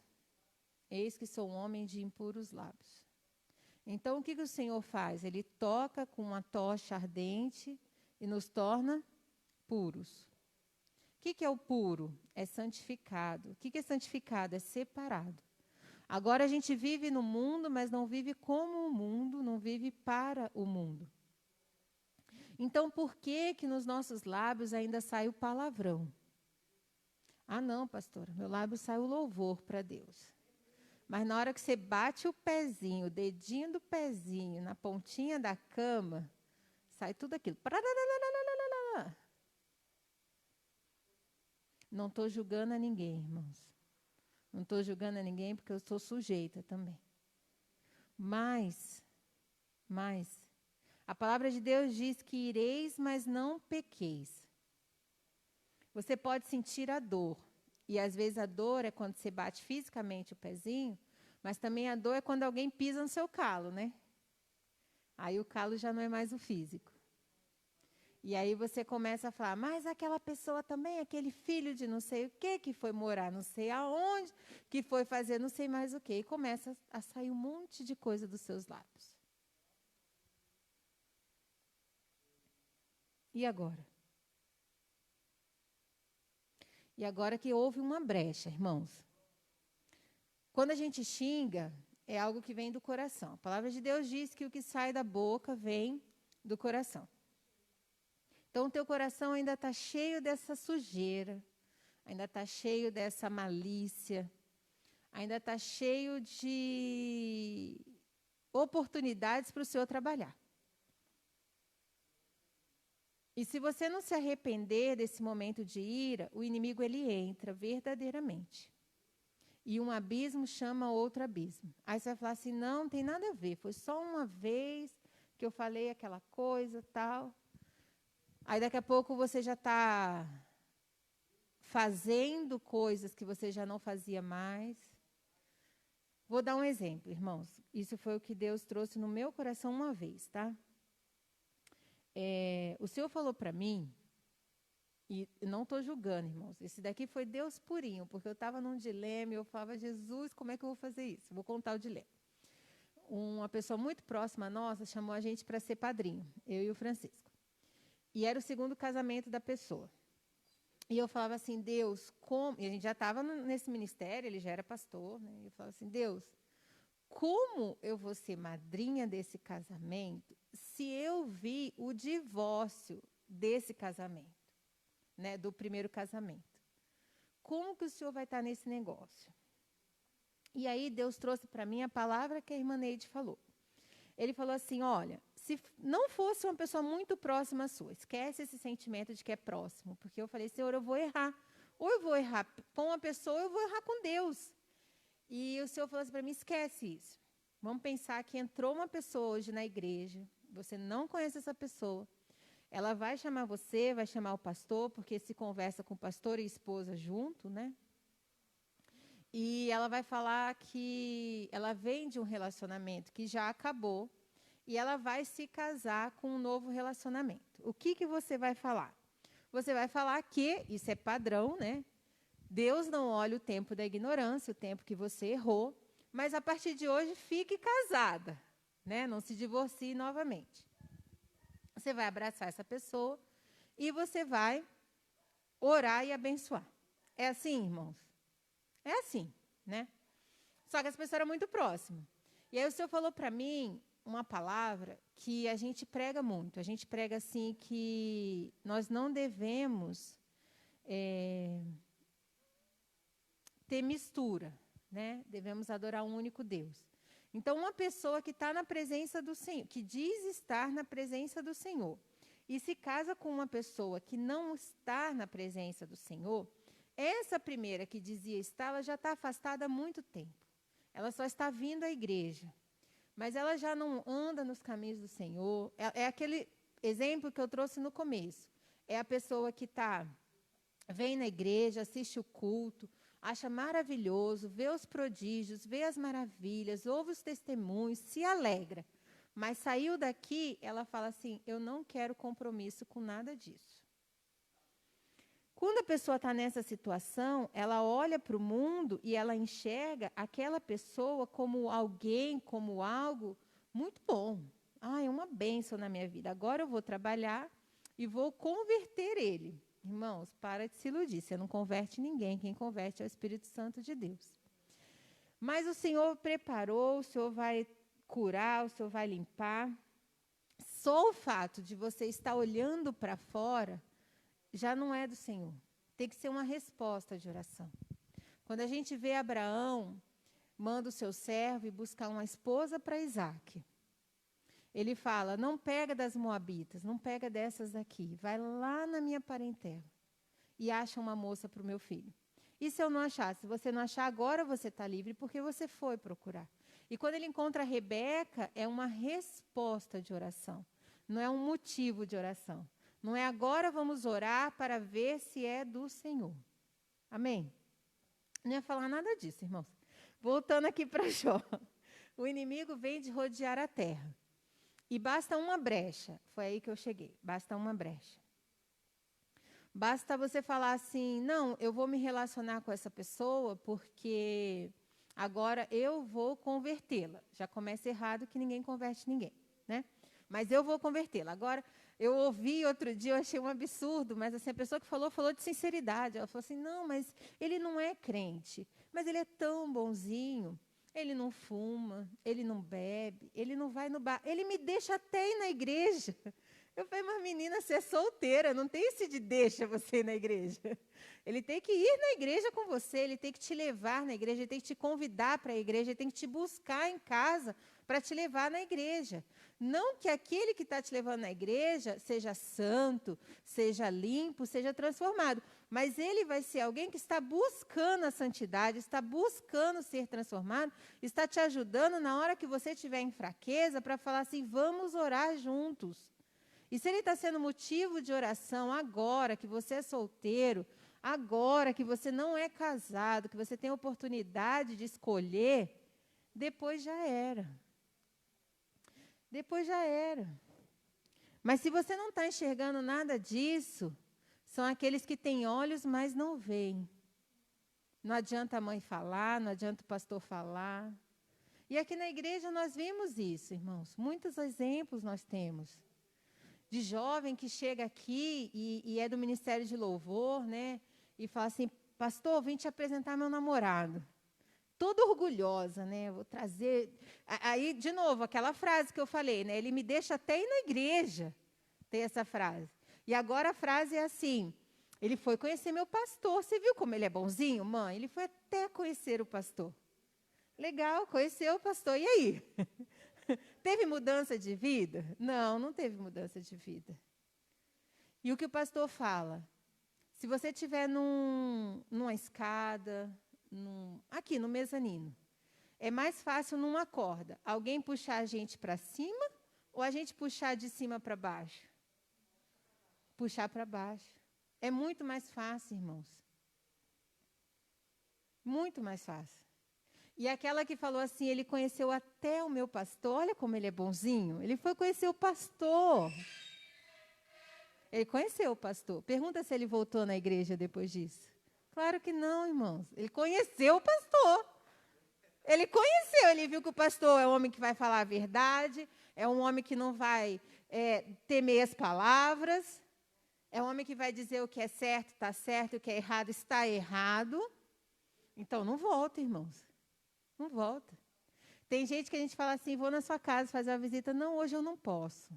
Eis que sou um homem de impuros lábios. Então, o que o Senhor faz? Ele toca com uma tocha ardente e nos torna puros. O que é o puro? É santificado. O que é santificado? É separado. Agora a gente vive no mundo, mas não vive como o mundo, não vive para o mundo. Então, por que nos nossos lábios ainda sai o palavrão? Ah, não, pastora, meu lábio sai o louvor para Deus. Mas na hora que você bate o pezinho, o dedinho do pezinho na pontinha da cama, sai tudo aquilo. Não estou julgando a ninguém, irmãos. Não estou julgando a ninguém porque eu sou sujeita também. Mas, a palavra de Deus diz que ireis, mas não pequeis. Você pode sentir a dor. E às vezes a dor é quando você bate fisicamente o pezinho, mas também a dor é quando alguém pisa no seu calo, né? Aí o calo já não é mais o físico. E aí você começa a falar, mas aquela pessoa também, aquele filho de não sei o quê, que foi morar não sei aonde, que foi fazer não sei mais o quê. E começa a sair um monte de coisa dos seus lábios. E agora? E agora que houve uma brecha, irmãos. Quando a gente xinga, é algo que vem do coração. A palavra de Deus diz que o que sai da boca vem do coração. Então, o teu coração ainda está cheio dessa sujeira, ainda está cheio dessa malícia, ainda está cheio de oportunidades para o Senhor trabalhar. E se você não se arrepender desse momento de ira, o inimigo ele entra verdadeiramente. E um abismo chama outro abismo. Aí você vai falar assim, não tem nada a ver, foi só uma vez que eu falei aquela coisa, tal. Aí daqui a pouco você já está fazendo coisas que você já não fazia mais. Vou dar um exemplo, irmãos. Isso foi o que Deus trouxe no meu coração uma vez, tá? O Senhor falou para mim, e não estou julgando, irmãos, esse daqui foi Deus purinho, porque eu estava num dilema e eu falava, Jesus, como é que eu vou fazer isso? Vou contar o dilema. Uma pessoa muito próxima nossa chamou a gente para ser padrinho, eu e o Francisco. E era o segundo casamento da pessoa. E eu falava assim, Deus, como... E a gente já estava nesse ministério, ele já era pastor, né? E eu falava assim, Deus, como eu vou ser madrinha desse casamento se eu vi o divórcio desse casamento, né, do primeiro casamento? Como que o Senhor vai estar nesse negócio? E aí Deus trouxe para mim a palavra que a irmã Neide falou. Ele falou assim, olha, se não fosse uma pessoa muito próxima sua, esquece esse sentimento de que é próximo, porque eu falei, Senhor, eu vou errar. Ou eu vou errar com uma pessoa, ou eu vou errar com Deus. E o Senhor falou assim para mim, esquece isso. Vamos pensar que entrou uma pessoa hoje na igreja, você não conhece essa pessoa, ela vai chamar você, vai chamar o pastor, porque se conversa com o pastor e esposa junto, né? E ela vai falar que ela vem de um relacionamento que já acabou e ela vai se casar com um novo relacionamento. O que você vai falar? Você vai falar que, isso é padrão, né? Deus não olha o tempo da ignorância, o tempo que você errou, mas a partir de hoje fique casada, né? Não se divorcie novamente. Você vai abraçar essa pessoa e você vai orar e abençoar. É assim, irmãos? É assim, né? Só que essa pessoa era muito próxima. E aí o Senhor falou para mim uma palavra que a gente prega muito. A gente prega assim que nós não devemos ter mistura, né? Devemos adorar um único Deus. Então, uma pessoa que está na presença do Senhor, que diz estar na presença do Senhor, e se casa com uma pessoa que não está na presença do Senhor, essa primeira que dizia estar, ela já está afastada há muito tempo. Ela só está vindo à igreja. Mas ela já não anda nos caminhos do Senhor. É aquele exemplo que eu trouxe no começo. É a pessoa que vem na igreja, assiste o culto, acha maravilhoso, vê os prodígios, vê as maravilhas, ouve os testemunhos, se alegra. Mas saiu daqui, ela fala assim, eu não quero compromisso com nada disso. Quando a pessoa está nessa situação, ela olha para o mundo e ela enxerga aquela pessoa como alguém, como algo muito bom. É uma bênção na minha vida. Agora eu vou trabalhar e vou converter ele. Irmãos, para de se iludir. Você não converte ninguém. Quem converte é o Espírito Santo de Deus. Mas o Senhor preparou, o Senhor vai curar, o Senhor vai limpar. Só o fato de você estar olhando para fora já não é do Senhor. Tem que ser uma resposta de oração. Quando a gente vê Abraão, manda o seu servo e buscar uma esposa para Isaac. Ele fala, não pega das moabitas, não pega dessas daqui. Vai lá na minha parentela e acha uma moça para o meu filho. E se eu não achar? Se você não achar, agora você está livre porque você foi procurar. E quando ele encontra a Rebeca, é uma resposta de oração. Não é um motivo de oração. Não é agora vamos orar para ver se é do Senhor. Amém? Não ia falar nada disso, irmãos. Voltando aqui para Jó. O inimigo vem de rodear a terra. E basta uma brecha. Foi aí que eu cheguei. Basta uma brecha. Basta você falar assim, não, eu vou me relacionar com essa pessoa porque agora eu vou convertê-la. Já começa errado que ninguém converte ninguém, né? Mas eu vou convertê-la. Agora, eu ouvi outro dia, eu achei um absurdo, mas assim, a pessoa que falou de sinceridade. Ela falou assim, não, mas ele não é crente, mas ele é tão bonzinho, ele não fuma, ele não bebe, ele não vai no bar, ele me deixa até ir na igreja. Eu falei, mas menina, você é solteira, não tem esse de deixa você ir na igreja. Ele tem que ir na igreja com você, ele tem que te levar na igreja, ele tem que te convidar para a igreja, ele tem que te buscar em casa para te levar na igreja. Não que aquele que está te levando na igreja seja santo, seja limpo, seja transformado, mas ele vai ser alguém que está buscando a santidade, está buscando ser transformado, está te ajudando na hora que você estiver em fraqueza para falar assim, vamos orar juntos. E se ele está sendo motivo de oração agora que você é solteiro, agora que você não é casado, que você tem a oportunidade de escolher, depois já era. Depois já era. Mas se você não está enxergando nada disso, são aqueles que têm olhos, mas não veem. Não adianta a mãe falar, não adianta o pastor falar. E aqui na igreja nós vimos isso, irmãos. Muitos exemplos nós temos. De jovem que chega aqui e é do Ministério de Louvor, né? E fala assim, pastor, vim te apresentar meu namorado. Toda orgulhosa, né? Vou trazer... Aí, de novo, aquela frase que eu falei, né? Ele me deixa até ir na igreja. Tem essa frase. E agora a frase é assim, ele foi conhecer meu pastor. Você viu como ele é bonzinho, mãe? Ele foi até conhecer o pastor. Legal, conheceu o pastor. E aí? Teve mudança de vida? Não, não teve mudança de vida. E o que o pastor fala? Se você estiver numa escada, aqui no mezanino, é mais fácil numa corda alguém puxar a gente para cima ou a gente puxar de cima para baixo? puxar para baixo. É muito mais fácil, irmãos. Muito mais fácil. E aquela que falou assim, ele conheceu até o meu pastor, olha como ele é bonzinho. Ele foi conhecer o pastor. Ele conheceu o pastor. Pergunta se ele voltou na igreja depois disso. Claro que não, irmãos. Ele conheceu o pastor. Ele conheceu, ele viu que o pastor é um homem que vai falar a verdade, é um homem que não vai temer as palavras, é um homem que vai dizer o que é certo, está certo, o que é errado, está errado. Então, não volta, irmãos. Não volta. Tem gente que a gente fala assim, vou na sua casa fazer uma visita. Não, hoje eu não posso.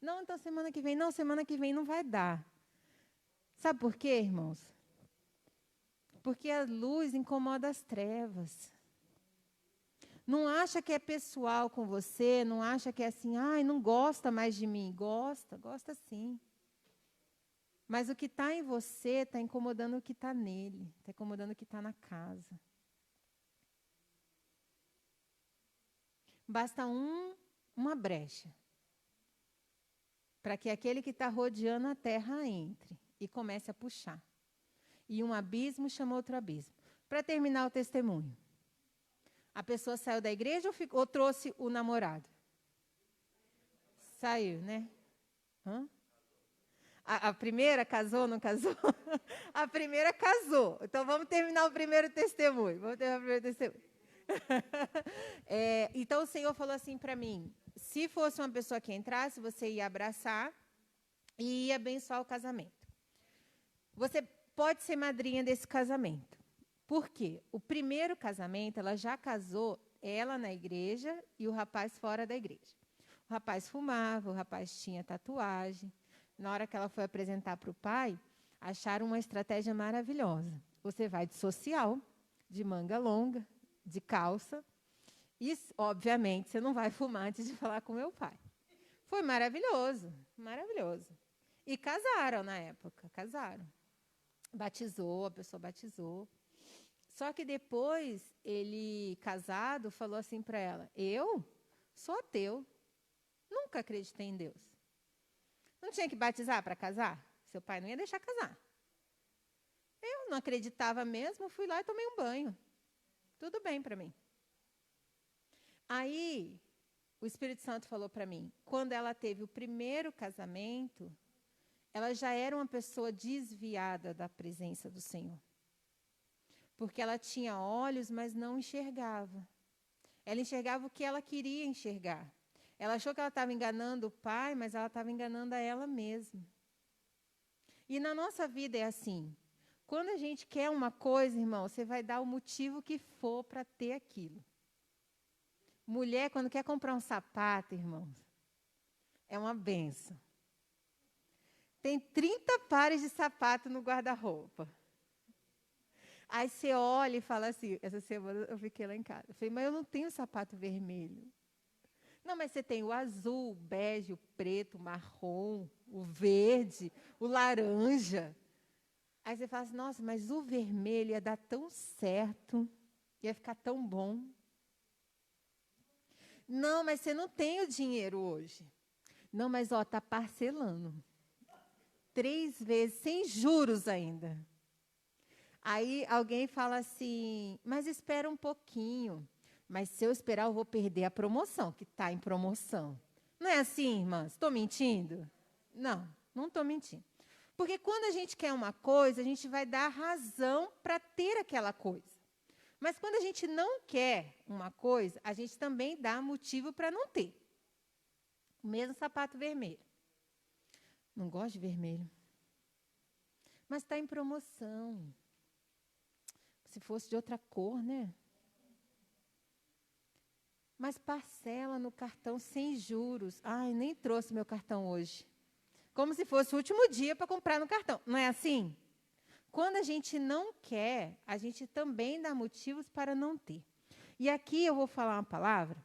Não, então semana que vem. Não, semana que vem não vai dar. Sabe por quê, irmãos? Porque a luz incomoda as trevas. Não acha que é pessoal com você, não acha que é assim, ai, não gosta mais de mim. Gosta sim. Mas o que está em você está incomodando o que está nele, está incomodando o que está na casa. Basta uma brecha para que aquele que está rodeando a terra entre e comece a puxar. E um abismo chama outro abismo. Para terminar o testemunho, a pessoa saiu da igreja ou trouxe o namorado? Saiu, né? Hã? A primeira casou, não casou? A primeira casou. Então, vamos terminar o primeiro testemunho. Então, o Senhor falou assim para mim, se fosse uma pessoa que entrasse, você ia abraçar e ia abençoar o casamento. Você pode ser madrinha desse casamento. Por quê? O primeiro casamento, ela já casou, ela na igreja e o rapaz fora da igreja. O rapaz fumava, o rapaz tinha tatuagem. Na hora que ela foi apresentar para o pai, acharam uma estratégia maravilhosa. Você vai de social, de manga longa, de calça. E, obviamente, você não vai fumar antes de falar com meu pai. Foi maravilhoso, maravilhoso. E casaram na época, casaram. Batizou, a pessoa batizou. Só que depois, ele, casado, falou assim para ela, eu sou ateu, nunca acreditei em Deus. Não tinha que batizar para casar? Seu pai não ia deixar casar. Eu não acreditava mesmo, fui lá e tomei um banho. Tudo bem para mim. Aí, o Espírito Santo falou para mim, quando ela teve o primeiro casamento, ela já era uma pessoa desviada da presença do Senhor. Porque ela tinha olhos, mas não enxergava. Ela enxergava o que ela queria enxergar. Ela achou que ela estava enganando o pai, mas ela estava enganando a ela mesma. E na nossa vida é assim. Quando a gente quer uma coisa, irmão, você vai dar o motivo que for para ter aquilo. Mulher, quando quer comprar um sapato, irmãos, é uma benção. Tem 30 pares de sapato no guarda-roupa. Aí você olha e fala assim, essa semana eu fiquei lá em casa. Eu falei, mas eu não tenho sapato vermelho. Não, mas você tem o azul, o bege, o preto, o marrom, o verde, o laranja. Aí você fala assim, nossa, mas o vermelho ia dar tão certo, ia ficar tão bom. Não, mas você não tem o dinheiro hoje. Não, mas está parcelando. 3 vezes, sem juros ainda. Aí alguém fala assim, mas espera um pouquinho. Mas se eu esperar, eu vou perder a promoção, que está em promoção. Não é assim, irmãs? Estou mentindo? Não, não estou mentindo. Porque quando a gente quer uma coisa, a gente vai dar razão para ter aquela coisa. Mas quando a gente não quer uma coisa, a gente também dá motivo para não ter. O mesmo sapato vermelho. Não gosto de vermelho. Mas está em promoção. Se fosse de outra cor, né? Mas parcela no cartão sem juros. Ai, nem trouxe meu cartão hoje. Como se fosse o último dia para comprar no cartão. Não é assim? Quando a gente não quer, a gente também dá motivos para não ter. E aqui eu vou falar uma palavra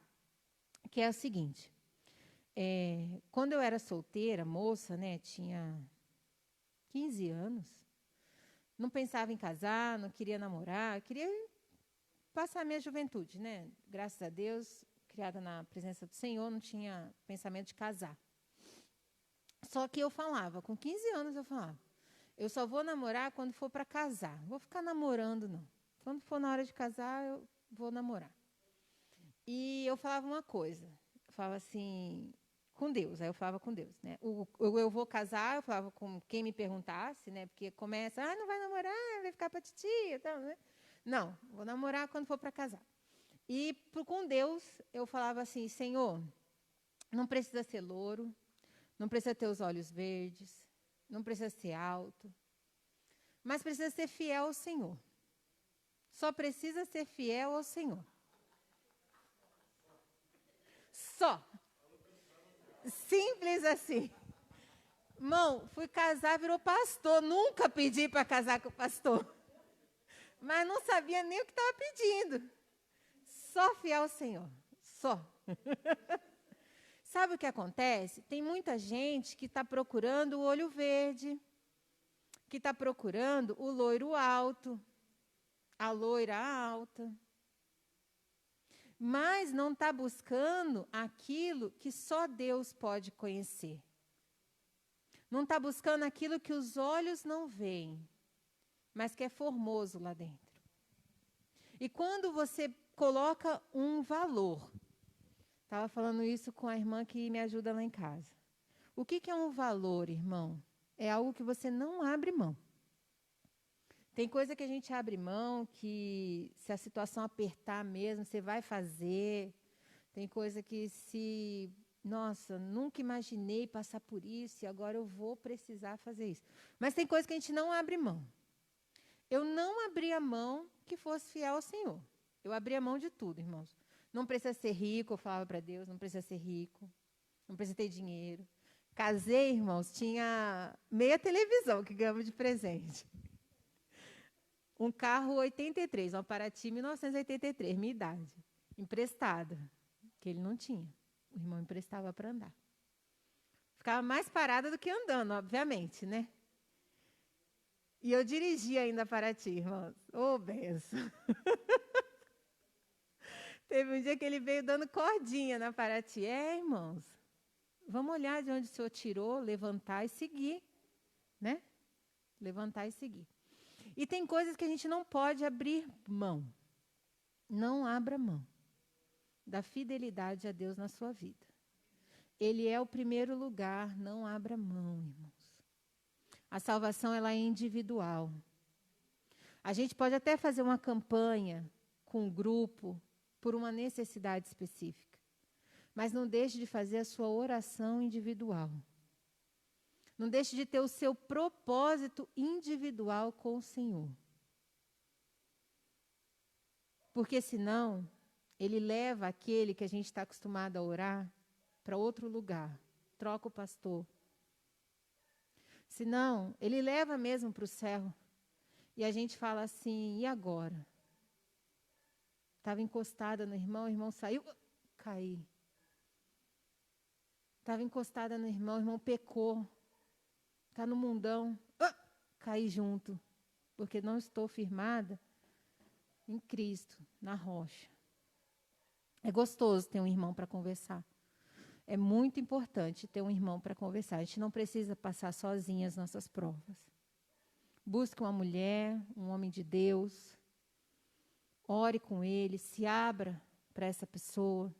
que é o seguinte. Quando eu era solteira, moça, né, tinha 15 anos, não pensava em casar, não queria namorar, queria passar a minha juventude, né? Graças a Deus, criada na presença do Senhor, não tinha pensamento de casar. Só que eu falava, com 15 anos eu falava, eu só vou namorar quando for para casar. Não vou ficar namorando, não. Quando for na hora de casar, eu vou namorar. E eu falava uma coisa, eu falava assim, com Deus, aí eu falava com Deus, né? Eu vou casar, eu falava com quem me perguntasse, né? Porque começa, não vai namorar, vai ficar para titia, tal, né? Não, vou namorar quando for para casar. E com Deus, eu falava assim, Senhor, não precisa ser louro, não precisa ter os olhos verdes, não precisa ser alto, mas precisa ser fiel ao Senhor. Só precisa ser fiel ao Senhor. Só. Simples assim. Irmão, fui casar, virou pastor. Nunca pedi para casar com o pastor. Mas não sabia nem o que estava pedindo. Só fiel ao Senhor. Só. Sabe o que acontece? Tem muita gente que está procurando o olho verde, que está procurando o loiro alto, a loira alta, mas não está buscando aquilo que só Deus pode conhecer. Não está buscando aquilo que os olhos não veem, mas que é formoso lá dentro. E quando você coloca um valor, estava falando isso com a irmã que me ajuda lá em casa. O que é um valor, irmão? É algo que você não abre mão. Tem coisa que a gente abre mão, que se a situação apertar mesmo, você vai fazer. Tem coisa que nossa, nunca imaginei passar por isso e agora eu vou precisar fazer isso. Mas tem coisa que a gente não abre mão. Eu não abri a mão que fosse fiel ao Senhor. Eu abri a mão de tudo, irmãos. Não precisa ser rico, eu falava para Deus, não precisa ser rico. Não precisa ter dinheiro. Casei, irmãos, tinha meia televisão que ganhamos de presente. Um carro 83, um Paraty 1983, minha idade, emprestada, que ele não tinha. O irmão emprestava para andar. Ficava mais parada do que andando, obviamente, né? E eu dirigia ainda a Paraty, irmãos. Ô, benção. Teve um dia que ele veio dando cordinha na Paraty. Irmãos, vamos olhar de onde o senhor tirou, levantar e seguir, né? Levantar e seguir. E tem coisas que a gente não pode abrir mão. Não abra mão da fidelidade a Deus na sua vida. Ele é o primeiro lugar, não abra mão, irmãos. A salvação, ela é individual. A gente pode até fazer uma campanha com um grupo por uma necessidade específica, mas não deixe de fazer a sua oração individual. Não deixe de ter o seu propósito individual com o Senhor. Porque senão, ele leva aquele que a gente está acostumado a orar para outro lugar. Troca o pastor. Senão, ele leva mesmo para o céu. E a gente fala assim, e agora? Estava encostada no irmão, o irmão saiu, caí. Estava encostada no irmão, o irmão pecou. Está no mundão, caí junto. Porque não estou firmada em Cristo, na rocha. É gostoso ter um irmão para conversar. É muito importante ter um irmão para conversar. A gente não precisa passar sozinha as nossas provas. Busque uma mulher, um homem de Deus. Ore com ele, se abra para essa pessoa.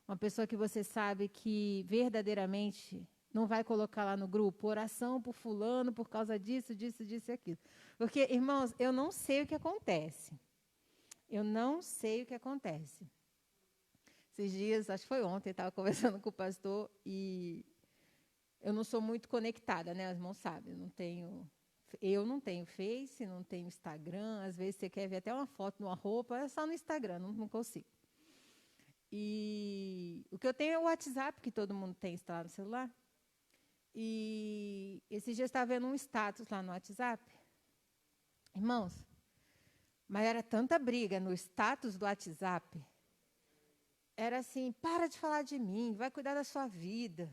Uma pessoa que você sabe que verdadeiramente não vai colocar lá no grupo oração por fulano por causa disso, disso, disso e aquilo. Porque, irmãos, eu não sei o que acontece. Eu não sei o que acontece. Esses dias, acho que foi ontem, eu estava conversando com o pastor e eu não sou muito conectada, né? Os irmãos sabem, eu não tenho Face, não tenho Instagram. Às vezes você quer ver até uma foto numa roupa, é só no Instagram, não consigo. E o que eu tenho é o WhatsApp, que todo mundo tem instalado no celular. E esses dias eu estava vendo um status lá no WhatsApp. Irmãos, mas era tanta briga no status do WhatsApp. Era assim, para de falar de mim, vai cuidar da sua vida.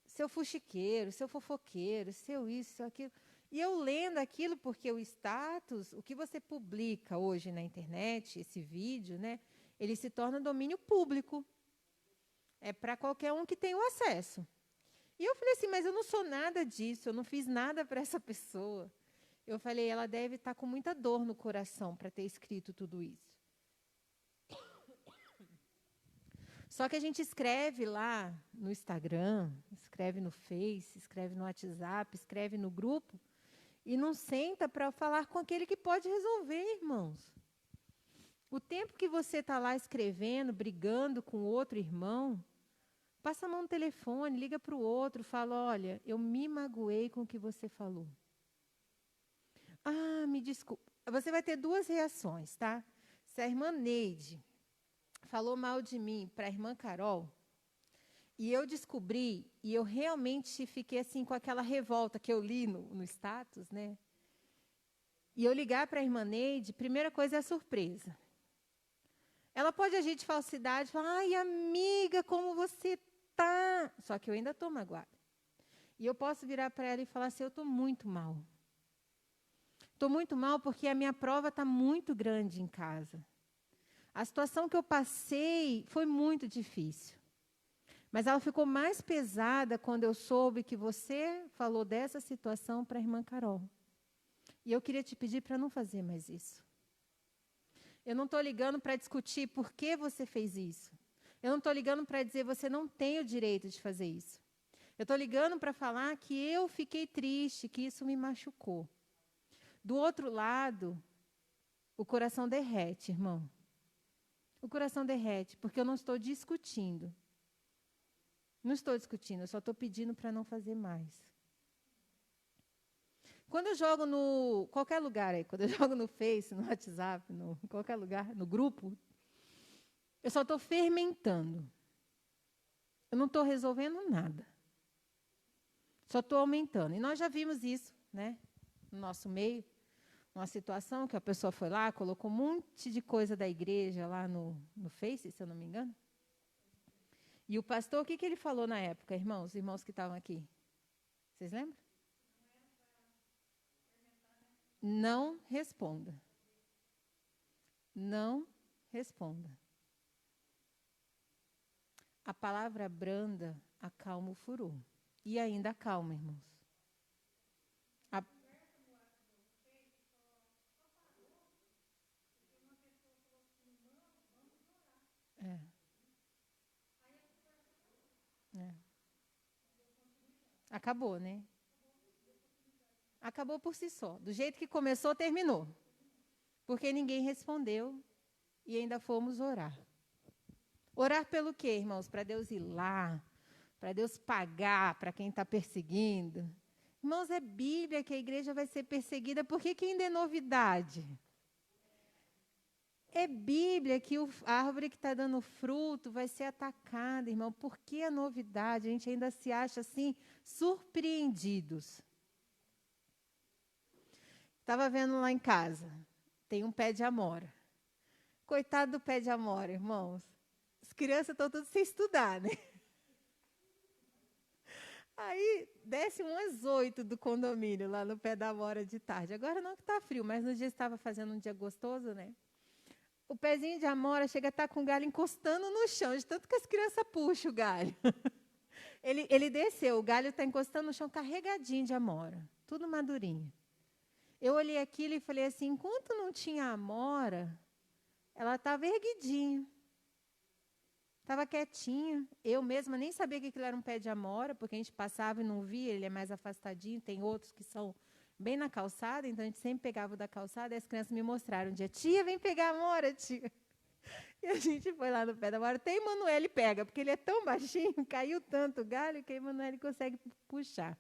Seu fuxiqueiro, seu fofoqueiro, seu isso, seu aquilo. E eu lendo aquilo, porque o status, o que você publica hoje na internet, esse vídeo, né, ele se torna domínio público. É para qualquer um que tem o acesso. E eu falei assim, mas eu não sou nada disso, eu não fiz nada para essa pessoa. Eu falei, ela deve estar com muita dor no coração para ter escrito tudo isso. Só que a gente escreve lá no Instagram, escreve no Face, escreve no WhatsApp, escreve no grupo, e não senta para falar com aquele que pode resolver, irmãos. O tempo que você está lá escrevendo, brigando com outro irmão, passa a mão no telefone, liga para o outro, fala, olha, eu me magoei com o que você falou. Ah, me desculpa. Você vai ter duas reações, tá? Se a irmã Neide falou mal de mim para a irmã Carol, e eu descobri, e eu realmente fiquei assim com aquela revolta que eu li no status, né? E eu ligar para a irmã Neide, primeira coisa é a surpresa. Ela pode agir de falsidade, falar, ai, amiga, como você tá? Só que eu ainda estou magoada. E eu posso virar para ela e falar assim, eu estou muito mal. Estou muito mal porque a minha prova está muito grande em casa. A situação que eu passei foi muito difícil. Mas ela ficou mais pesada quando eu soube que você falou dessa situação para a irmã Carol. E eu queria te pedir para não fazer mais isso. Eu não estou ligando para discutir por que você fez isso. Eu não estou ligando para dizer você não tem o direito de fazer isso. Eu estou ligando para falar que eu fiquei triste, que isso me machucou. Do outro lado, o coração derrete, irmão. O coração derrete, porque eu não estou discutindo. Não estou discutindo, eu só estou pedindo para não fazer mais. Quando eu jogo no qualquer lugar aí, quando eu jogo no Face, no WhatsApp, em qualquer lugar, no grupo, eu só estou fermentando. Eu não estou resolvendo nada. Só estou aumentando. E nós já vimos isso, né, no nosso meio. Uma situação que a pessoa foi lá, colocou um monte de coisa da igreja lá no Face, se eu não me engano. E o pastor, o que ele falou na época, irmãos? Os irmãos que estavam aqui. Vocês lembram? Não responda. Não responda. A palavra branda acalma o furor. E ainda acalma, irmãos. Acabou, né? Acabou por si só. Do jeito que começou, terminou. Porque ninguém respondeu e ainda fomos orar. Orar pelo quê, irmãos? Para Deus ir lá, para Deus pagar para quem está perseguindo. Irmãos, é Bíblia que a igreja vai ser perseguida, por que ainda é novidade? É Bíblia que a árvore que está dando fruto vai ser atacada, irmão. Por que a novidade? A gente ainda se acha assim, surpreendidos. Estava vendo lá em casa, tem um pé de amora. Coitado do pé de amora, irmãos. As crianças estão todas sem estudar, né? Aí, desce umas 8 do condomínio, lá no pé da amora de tarde. Agora não que está frio, mas no dia estava fazendo um dia gostoso, né? O pezinho de amora chega a estar com o galho encostando no chão, de tanto que as crianças puxam o galho. Ele desceu, o galho está encostando no chão, carregadinho de amora, tudo madurinho. Eu olhei aquilo e falei assim, enquanto não tinha amora, ela estava erguidinha, estava quietinha. Eu mesma nem sabia que aquilo era um pé de amora, porque a gente passava e não via, ele é mais afastadinho, tem outros que são bem na calçada, então a gente sempre pegava o da calçada, e as crianças me mostraram um dia, tia, vem pegar a amora, tia. E a gente foi lá no pé da amora, até Emanuele pega, porque ele é tão baixinho, caiu tanto o galho, que a Emanuele consegue puxar.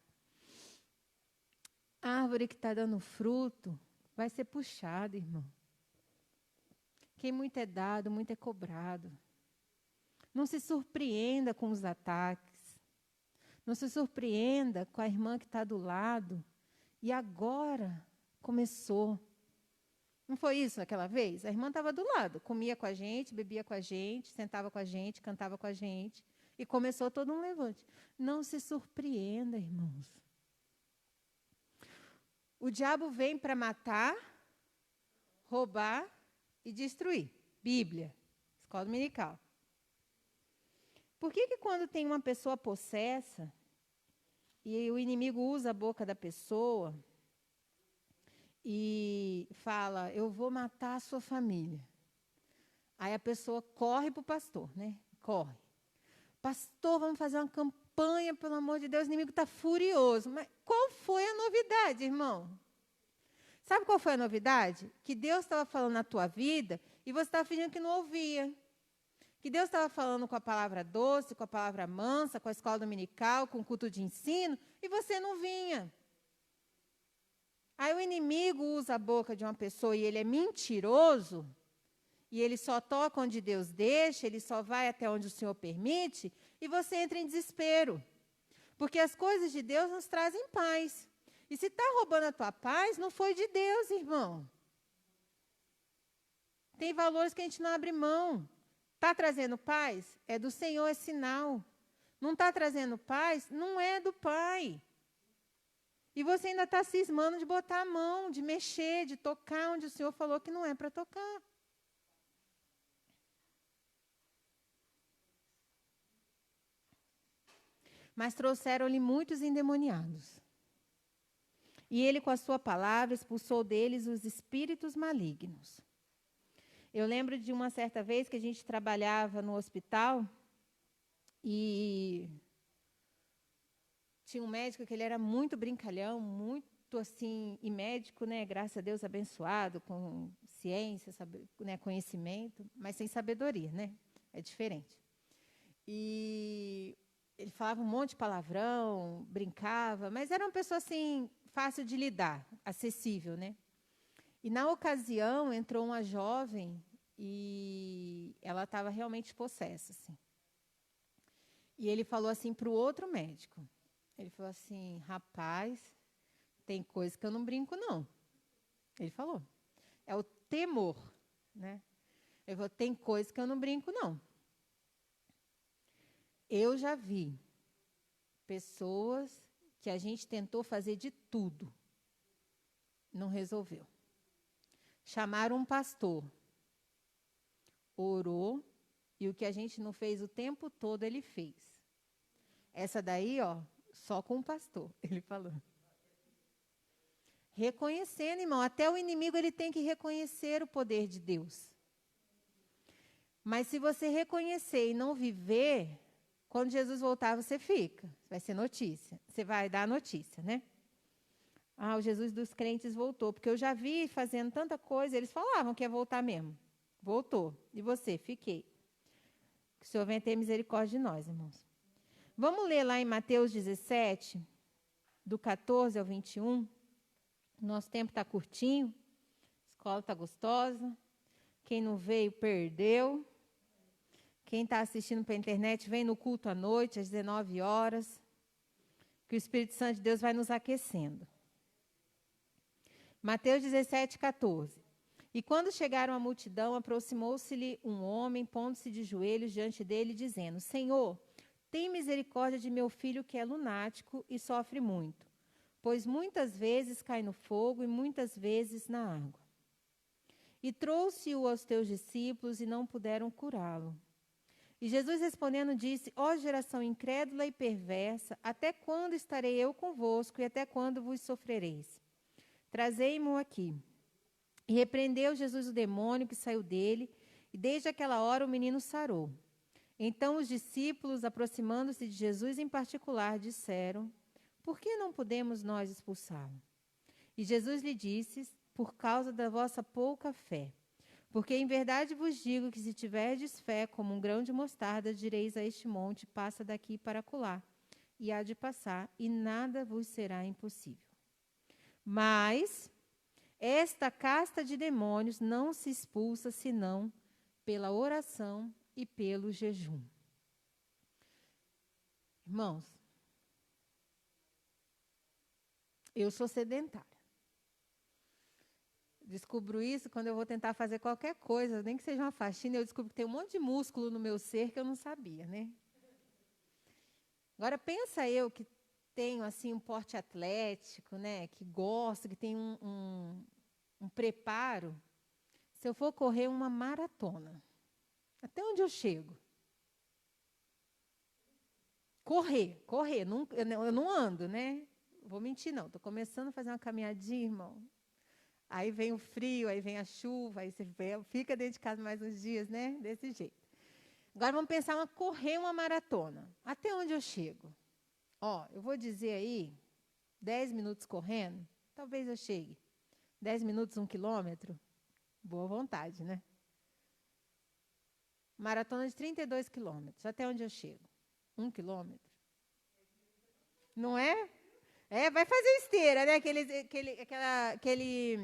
A árvore que está dando fruto vai ser puxada, irmão. Quem muito é dado, muito é cobrado. Não se surpreenda com os ataques. Não se surpreenda com a irmã que está do lado. E agora começou. Não foi isso aquela vez? A irmã estava do lado, comia com a gente, bebia com a gente, sentava com a gente, cantava com a gente. E começou todo um levante. Não se surpreenda, irmãos. O diabo vem para matar, roubar e destruir. Bíblia, escola dominical. Por que quando tem uma pessoa possessa e o inimigo usa a boca da pessoa e fala, eu vou matar a sua família. Aí a pessoa corre para o pastor, né? Corre. Pastor, vamos fazer uma campanha, pelo amor de Deus, o inimigo está furioso. Mas qual foi a novidade, irmão? Sabe qual foi a novidade? Que Deus estava falando na tua vida e você estava fingindo que não ouvia. Que Deus estava falando com a palavra doce, com a palavra mansa, com a escola dominical, com o culto de ensino, e você não vinha. Aí o inimigo usa a boca de uma pessoa e ele é mentiroso, e ele só toca onde Deus deixa, ele só vai até onde o Senhor permite, e você entra em desespero. Porque as coisas de Deus nos trazem paz. E se está roubando a tua paz, não foi de Deus, irmão. Tem valores que a gente não abre mão. Está trazendo paz? É do Senhor, é sinal. Não está trazendo paz? Não é do Pai. E você ainda está cismando de botar a mão, de mexer, de tocar onde o Senhor falou que não é para tocar. Mas trouxeram-lhe muitos endemoniados. E ele, com a sua palavra, expulsou deles os espíritos malignos. Eu lembro de uma certa vez que a gente trabalhava no hospital e tinha um médico que ele era muito brincalhão, muito assim, e médico, né, graças a Deus, abençoado, com ciência, né, conhecimento, mas sem sabedoria, né? É diferente. E ele falava um monte de palavrão, brincava, mas era uma pessoa assim, fácil de lidar, acessível, né? E na ocasião entrou uma jovem e ela estava realmente possessa, assim. E ele falou assim para o outro médico. Ele falou assim, rapaz, tem coisa que eu não brinco, não. Ele falou. É o temor, né? Ele falou, tem coisa que eu não brinco, não. Eu já vi pessoas que a gente tentou fazer de tudo. Não resolveu. Chamaram um pastor. Orou. E o que a gente não fez o tempo todo, ele fez. Essa daí, ó, só com o pastor, ele falou. Reconhecendo, irmão. Até o inimigo ele tem que reconhecer o poder de Deus. Mas se você reconhecer e não viver, quando Jesus voltar, você fica. Vai ser notícia. Você vai dar a notícia, né? Ah, o Jesus dos crentes voltou. Porque eu já vi fazendo tanta coisa, eles falavam que ia voltar mesmo. Voltou. E você? Fiquei. Que o Senhor venha ter misericórdia de nós, irmãos. Vamos ler lá em Mateus 17, do 14 ao 21. Nosso tempo está curtinho. A escola está gostosa. Quem não veio, perdeu. Quem está assistindo pela internet, vem no culto à noite, às 19 horas. Que o Espírito Santo de Deus vai nos aquecendo. Mateus 17, 14. E quando chegaram à multidão, aproximou-se-lhe um homem, pondo-se de joelhos diante dele, dizendo, Senhor, tem misericórdia de meu filho que é lunático e sofre muito, pois muitas vezes cai no fogo e muitas vezes na água. E trouxe-o aos teus discípulos e não puderam curá-lo. E Jesus respondendo disse, ó geração incrédula e perversa, até quando estarei eu convosco e até quando vos sofrereis? Trazei-mo aqui. E repreendeu Jesus o demônio que saiu dele, e desde aquela hora o menino sarou. Então os discípulos, aproximando-se de Jesus em particular, disseram, por que não podemos nós expulsá-lo? E Jesus lhe disse, por causa da vossa pouca fé. Porque em verdade vos digo que se tiverdes fé como um grão de mostarda, direis a este monte, passa daqui para acolá, e há de passar, e nada vos será impossível. Mas esta casta de demônios não se expulsa senão pela oração e pelo jejum. Irmãos, eu sou sedentária. Descubro isso quando eu vou tentar fazer qualquer coisa, nem que seja uma faxina, eu descubro que tem um monte de músculo no meu ser que eu não sabia, né? Agora, pensa eu que tenho assim um porte atlético, né? Que gosto, que tenho um preparo. Se eu for correr uma maratona, até onde eu chego? correr. Eu não ando, né? Vou mentir, não. Estou começando a fazer uma caminhadinha, irmão. Aí vem o frio, aí vem a chuva, aí você fica dentro de casa mais uns dias, né? Desse jeito. Agora vamos pensar correr uma maratona. Até onde eu chego? Ó, eu vou dizer aí, 10 minutos correndo, talvez eu chegue. 10 minutos, 1 quilômetro? Boa vontade, né? Maratona de 32 quilômetros. Até onde eu chego? 1 quilômetro? Não é? Vai fazer esteira, né? Aquele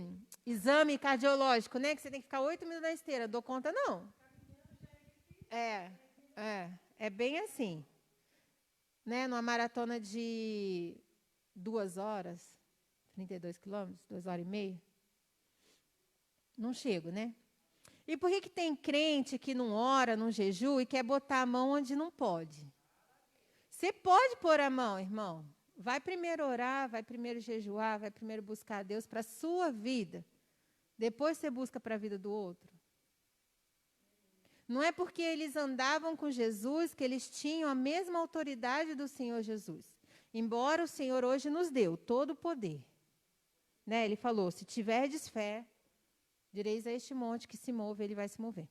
exame cardiológico, né? Que você tem que ficar 8 minutos na esteira. Dou conta, não. É bem assim. Né? Numa maratona de 2 horas, 32 quilômetros, 2 horas e meia. Não chego, né? E por que tem crente que não ora, não jejua e quer botar a mão onde não pode? Você pode pôr a mão, irmão. Vai primeiro orar, vai primeiro jejuar, vai primeiro buscar a Deus para a sua vida. Depois você busca para a vida do outro. Não é porque eles andavam com Jesus que eles tinham a mesma autoridade do Senhor Jesus. Embora o Senhor hoje nos deu todo o poder. Né? Ele falou, se tiverdes fé, direis a este monte que se move, ele vai se mover.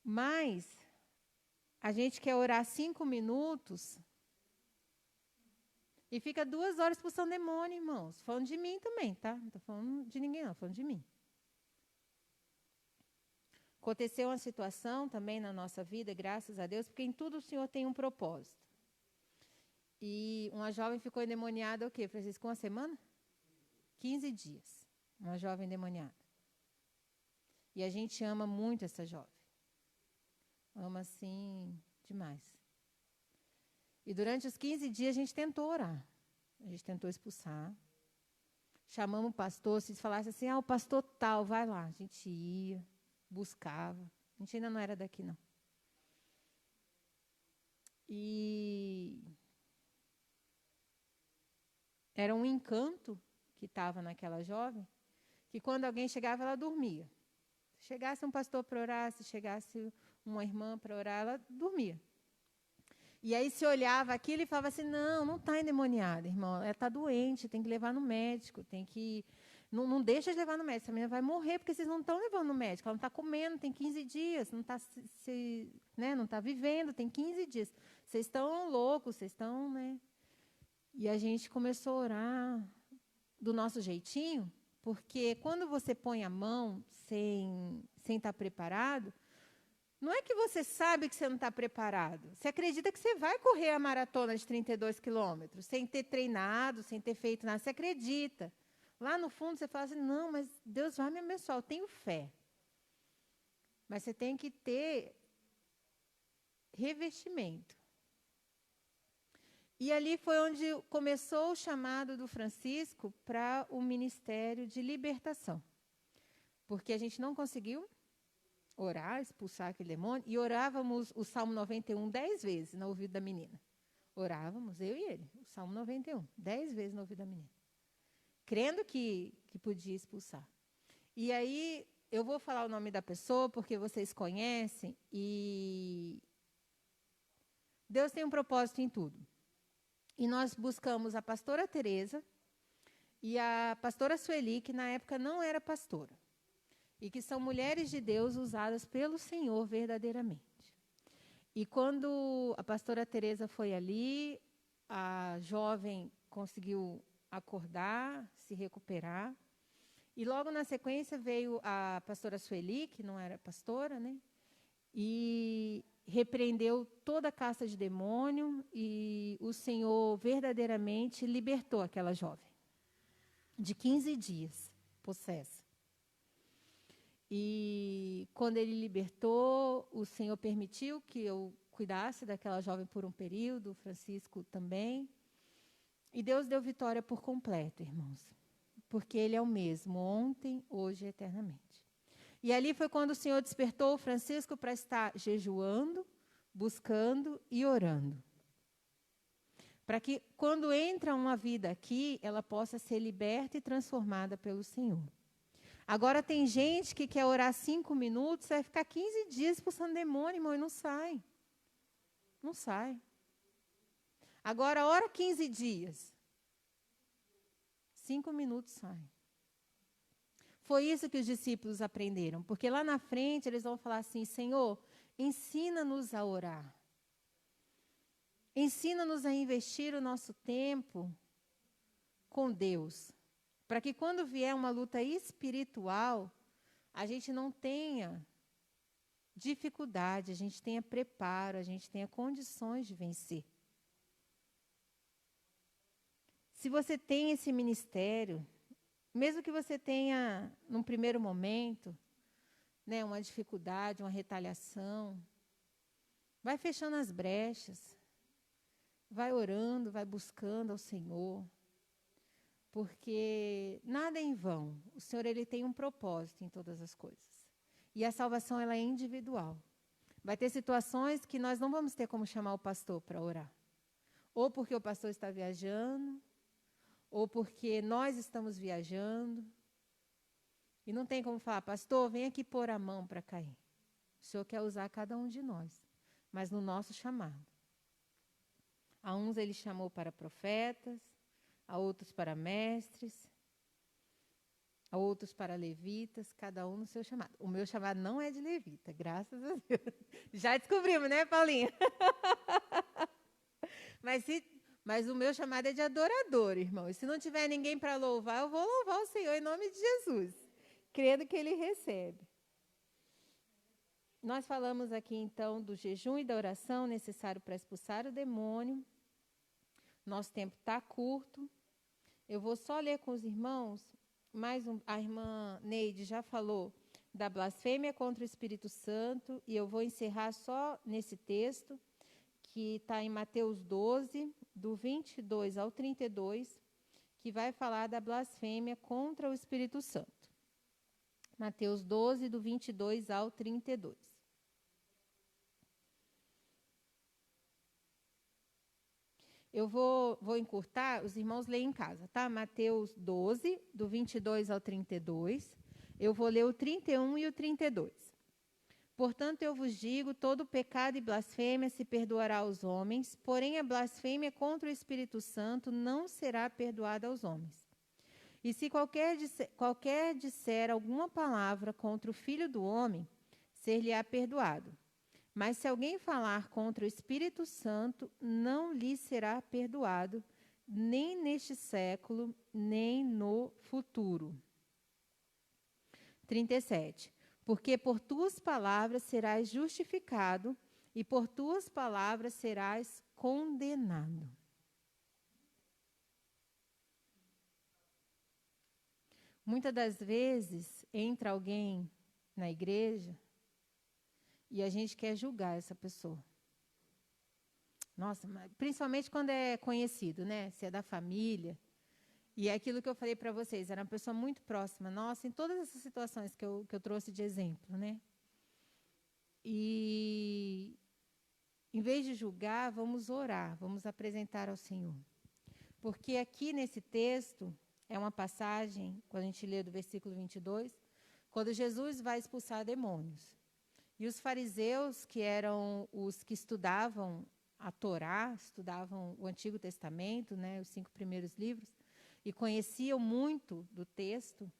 Mas a gente quer orar 5 minutos e fica 2 horas expulsando demônio, irmãos. Falando de mim também, tá? Não estou falando de ninguém, não. Falando de mim. Aconteceu uma situação também na nossa vida, graças a Deus, porque em tudo o Senhor tem um propósito. E uma jovem ficou endemoniada, o quê, Francisco? Uma semana? 15 dias. Uma jovem endemoniada. E a gente ama muito essa jovem. Ama, assim, demais. E durante os 15 dias a gente tentou orar. A gente tentou expulsar. Chamamos o pastor, se falasse assim, o pastor tal, vai lá. A gente ia, buscava. A gente ainda não era daqui, não. E era um encanto que estava naquela jovem, que quando alguém chegava, ela dormia. Se chegasse um pastor para orar, se chegasse uma irmã para orar, ela dormia. E aí se olhava aquilo e falava assim, não está endemoniada, irmão, ela está doente, tem que levar no médico, tem que... Não deixa de levar no médico, essa menina vai morrer, porque vocês não estão levando no médico, ela não está comendo, tem 15 dias, não está não tá vivendo, tem 15 dias. Vocês estão loucos, vocês estão... Né? E a gente começou a orar do nosso jeitinho, porque quando você põe a mão sem estar preparado, não é que você sabe que você não está preparado. Você acredita que você vai correr a maratona de 32 quilômetros, sem ter treinado, sem ter feito nada. Você acredita. Lá no fundo você fala assim, não, mas Deus vai me abençoar, eu tenho fé. Mas você tem que ter revestimento. E ali foi onde começou o chamado do Francisco para o ministério de libertação. Porque a gente não conseguiu orar, expulsar aquele demônio, e orávamos o Salmo 91 10 vezes no ouvido da menina. Orávamos, eu e ele, o Salmo 91, 10 vezes no ouvido da menina. Crendo que podia expulsar. E aí, eu vou falar o nome da pessoa, porque vocês conhecem, e Deus tem um propósito em tudo. E nós buscamos a pastora Tereza e a pastora Sueli, que na época não era pastora. E que são mulheres de Deus usadas pelo Senhor verdadeiramente. E quando a pastora Tereza foi ali, a jovem conseguiu acordar, se recuperar. E logo na sequência veio a pastora Sueli, que não era pastora, né? E repreendeu toda a caça de demônio e o Senhor verdadeiramente libertou aquela jovem. De 15 dias, possessa. E quando ele libertou, o Senhor permitiu que eu cuidasse daquela jovem por um período, o Francisco também. E Deus deu vitória por completo, irmãos. Porque Ele é o mesmo, ontem, hoje e eternamente. E ali foi quando o Senhor despertou o Francisco para estar jejuando, buscando e orando. Para que, quando entra uma vida aqui, ela possa ser liberta e transformada pelo Senhor. Agora, tem gente que quer orar 5 minutos, vai ficar 15 dias expulsando demônio, irmão, e não sai. Não sai. Agora, ora 15 dias. 5 minutos sai. Foi isso que os discípulos aprenderam, porque lá na frente eles vão falar assim: Senhor, ensina-nos a orar. Ensina-nos a investir o nosso tempo com Deus, para que quando vier uma luta espiritual, a gente não tenha dificuldade, a gente tenha preparo, a gente tenha condições de vencer. Se você tem esse ministério, mesmo que você tenha, num primeiro momento, né, uma dificuldade, uma retaliação, vai fechando as brechas, vai orando, vai buscando ao Senhor, porque nada é em vão. O Senhor, Ele tem um propósito em todas as coisas. E a salvação, ela é individual. Vai ter situações que nós não vamos ter como chamar o pastor para orar. Ou porque o pastor está viajando, ou porque nós estamos viajando. E não tem como falar: pastor, vem aqui pôr a mão para cair. O Senhor quer usar cada um de nós, mas no nosso chamado. A uns Ele chamou para profetas, a outros para mestres, a outros para levitas, cada um no seu chamado. O meu chamado não é de levita, graças a Deus. Já descobrimos, né, Paulinha? Mas o meu chamado é de adorador, irmão. E se não tiver ninguém para louvar, eu vou louvar o Senhor em nome de Jesus, crendo que Ele recebe. Nós falamos aqui, então, do jejum e da oração necessário para expulsar o demônio. Nosso tempo está curto. Eu vou só ler com os irmãos. A irmã Neide já falou da blasfêmia contra o Espírito Santo. E eu vou encerrar só nesse texto, que está em Mateus 12, do 22 ao 32, que vai falar da blasfêmia contra o Espírito Santo. Mateus 12, do 22 ao 32. Eu vou encurtar, os irmãos leem em casa, tá? Mateus 12, do 22 ao 32. Eu vou ler o 31 e o 32. Portanto, eu vos digo, todo pecado e blasfêmia se perdoará aos homens, porém a blasfêmia contra o Espírito Santo não será perdoada aos homens. E se qualquer disser alguma palavra contra o Filho do Homem, ser-lhe-á perdoado. Mas se alguém falar contra o Espírito Santo, não lhe será perdoado, nem neste século, nem no futuro. 37. Porque por tuas palavras serás justificado, e por tuas palavras serás condenado. Muitas das vezes entra alguém na igreja e a gente quer julgar essa pessoa. Nossa, principalmente quando é conhecido, né? Se é da família. E é aquilo que eu falei para vocês, era uma pessoa muito próxima. Nossa, em todas essas situações que eu trouxe de exemplo, né? E, em vez de julgar, vamos orar, vamos apresentar ao Senhor. Porque aqui nesse texto, é uma passagem, quando a gente lê do versículo 22, quando Jesus vai expulsar demônios. E os fariseus, que eram os que estudavam a Torá, estudavam o Antigo Testamento, né, os 5 primeiros livros, e conheciam muito do texto,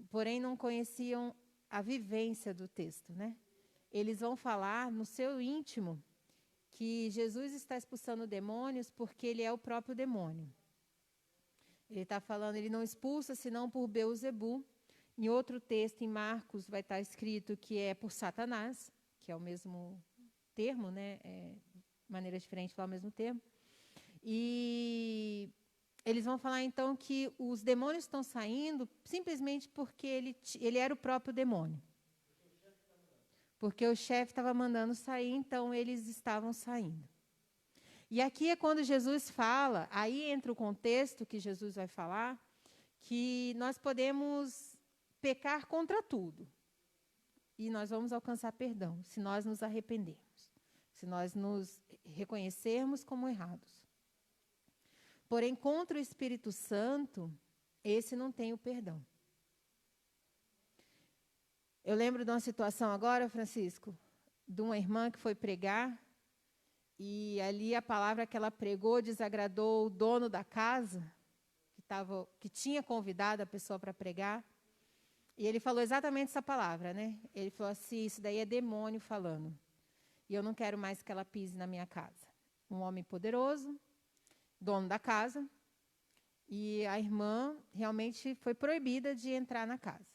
porém não conheciam a vivência do texto, né? Eles vão falar no seu íntimo que Jesus está expulsando demônios porque ele é o próprio demônio. Ele está falando, ele não expulsa senão por Beelzebu. Em outro texto, em Marcos, vai estar escrito que é por Satanás, que é o mesmo termo, né? Maneira diferente de falar o mesmo termo. E eles vão falar, então, que os demônios estão saindo simplesmente porque ele era o próprio demônio. Porque o chefe estava mandando sair, então eles estavam saindo. E aqui é quando Jesus fala, aí entra o contexto que Jesus vai falar, que nós podemos pecar contra tudo. E nós vamos alcançar perdão, se nós nos arrependermos, se nós nos reconhecermos como errados. Porém, contra o Espírito Santo, esse não tem o perdão. Eu lembro de uma situação agora, Francisco, de uma irmã que foi pregar, E ali a palavra que ela pregou desagradou o dono da casa, que tinha convidado a pessoa para pregar. E ele falou exatamente essa palavra, né? Ele falou assim, isso daí é demônio falando. E eu não quero mais que ela pise na minha casa. Um homem poderoso, dono da casa, e a irmã realmente foi proibida de entrar na casa.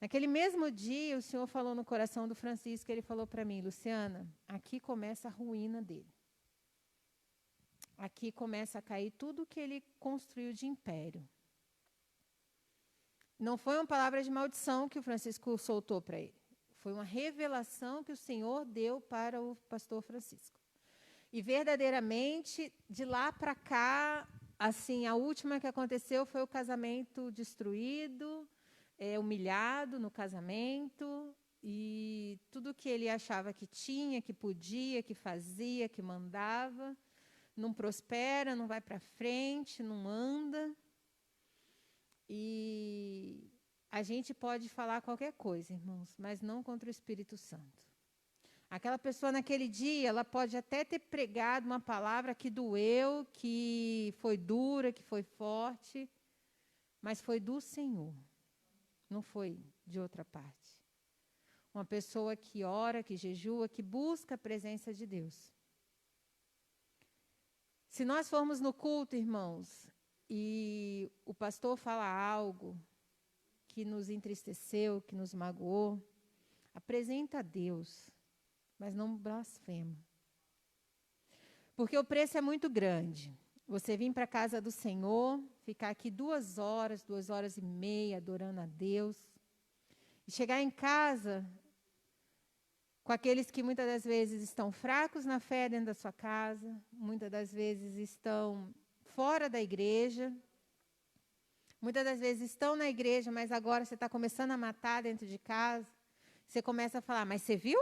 Naquele mesmo dia, o Senhor falou no coração do Francisco, ele falou para mim, Luciana, aqui começa a ruína dele. Aqui começa a cair tudo que ele construiu de império. Não foi uma palavra de maldição que o Francisco soltou para ele. Foi uma revelação que o Senhor deu para o pastor Francisco. E verdadeiramente, de lá para cá, assim, a última que aconteceu foi o casamento destruído, humilhado no casamento, e tudo que ele achava que tinha, que podia, que fazia, que mandava, não prospera, não vai para frente, não anda. E a gente pode falar qualquer coisa, irmãos, mas não contra o Espírito Santo. Aquela pessoa, naquele dia, ela pode até ter pregado uma palavra que doeu, que foi dura, que foi forte, mas foi do Senhor, não foi de outra parte. Uma pessoa que ora, que jejua, que busca a presença de Deus. Se nós formos no culto, irmãos, e o pastor fala algo que nos entristeceu, que nos magoou, apresenta a Deus, mas não blasfema. Porque o preço é muito grande. Você vir para a casa do Senhor, ficar aqui 2 horas e meia, adorando a Deus, e chegar em casa com aqueles que muitas das vezes estão fracos na fé dentro da sua casa, muitas das vezes estão fora da igreja, muitas das vezes estão na igreja, mas agora você está começando a matar dentro de casa. Você começa a falar, mas você viu?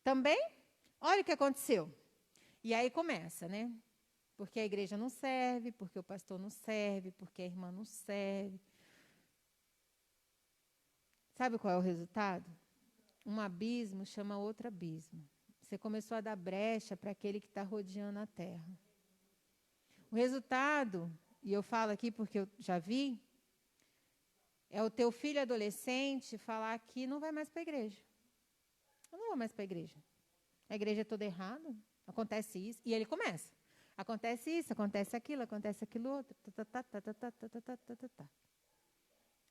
Também? Olha o que aconteceu. E aí começa, né? Porque a igreja não serve, porque o pastor não serve, porque a irmã não serve. Sabe qual é o resultado? Um abismo chama outro abismo. Você começou a dar brecha para aquele que está rodeando a terra. O resultado, e eu falo aqui porque eu já vi, é o teu filho adolescente falar que não vai mais para a igreja. Eu não vou mais para a igreja. A igreja é toda errada, acontece isso, e ele começa. Acontece isso, acontece aquilo outro.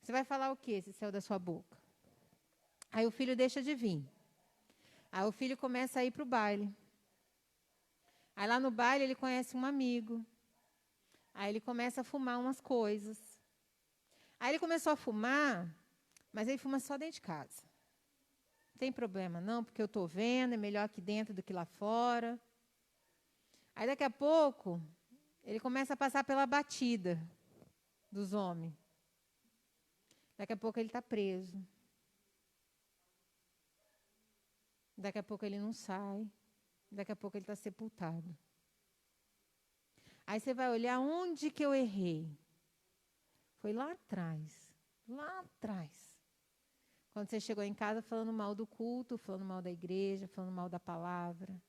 Você vai falar o que se saiu da sua boca? Aí o filho deixa de vir. Aí o filho começa a ir para o baile. Aí lá no baile ele conhece um amigo. Aí ele começa a fumar umas coisas. Aí ele começou a fumar, mas ele fuma só dentro de casa. Não tem problema não, porque eu estou vendo, é melhor aqui dentro do que lá fora. Aí daqui a pouco, ele começa a passar pela batida dos homens. Daqui a pouco ele está preso. Daqui a pouco ele não sai. Daqui a pouco ele está sepultado. Aí você vai olhar onde que eu errei. Foi lá atrás. Lá atrás. Quando você chegou em casa falando mal do culto, falando mal da igreja, falando mal da palavra.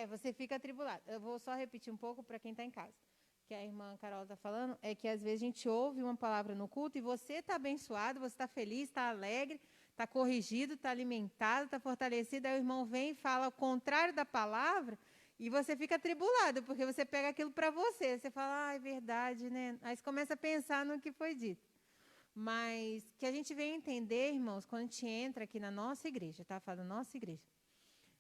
Você fica atribulado. Eu vou só repetir um pouco para quem está em casa. O que a irmã Carol está falando é que, às vezes, a gente ouve uma palavra no culto e você está abençoado, você está feliz, está alegre, está corrigido, está alimentado, está fortalecido. Aí o irmão vem e fala o contrário da palavra e você fica atribulado, porque você pega aquilo para você. Você fala, é verdade, né? Aí você começa a pensar no que foi dito. Mas que a gente venha entender, irmãos, quando a gente entra aqui na nossa igreja, tá? Fala nossa igreja.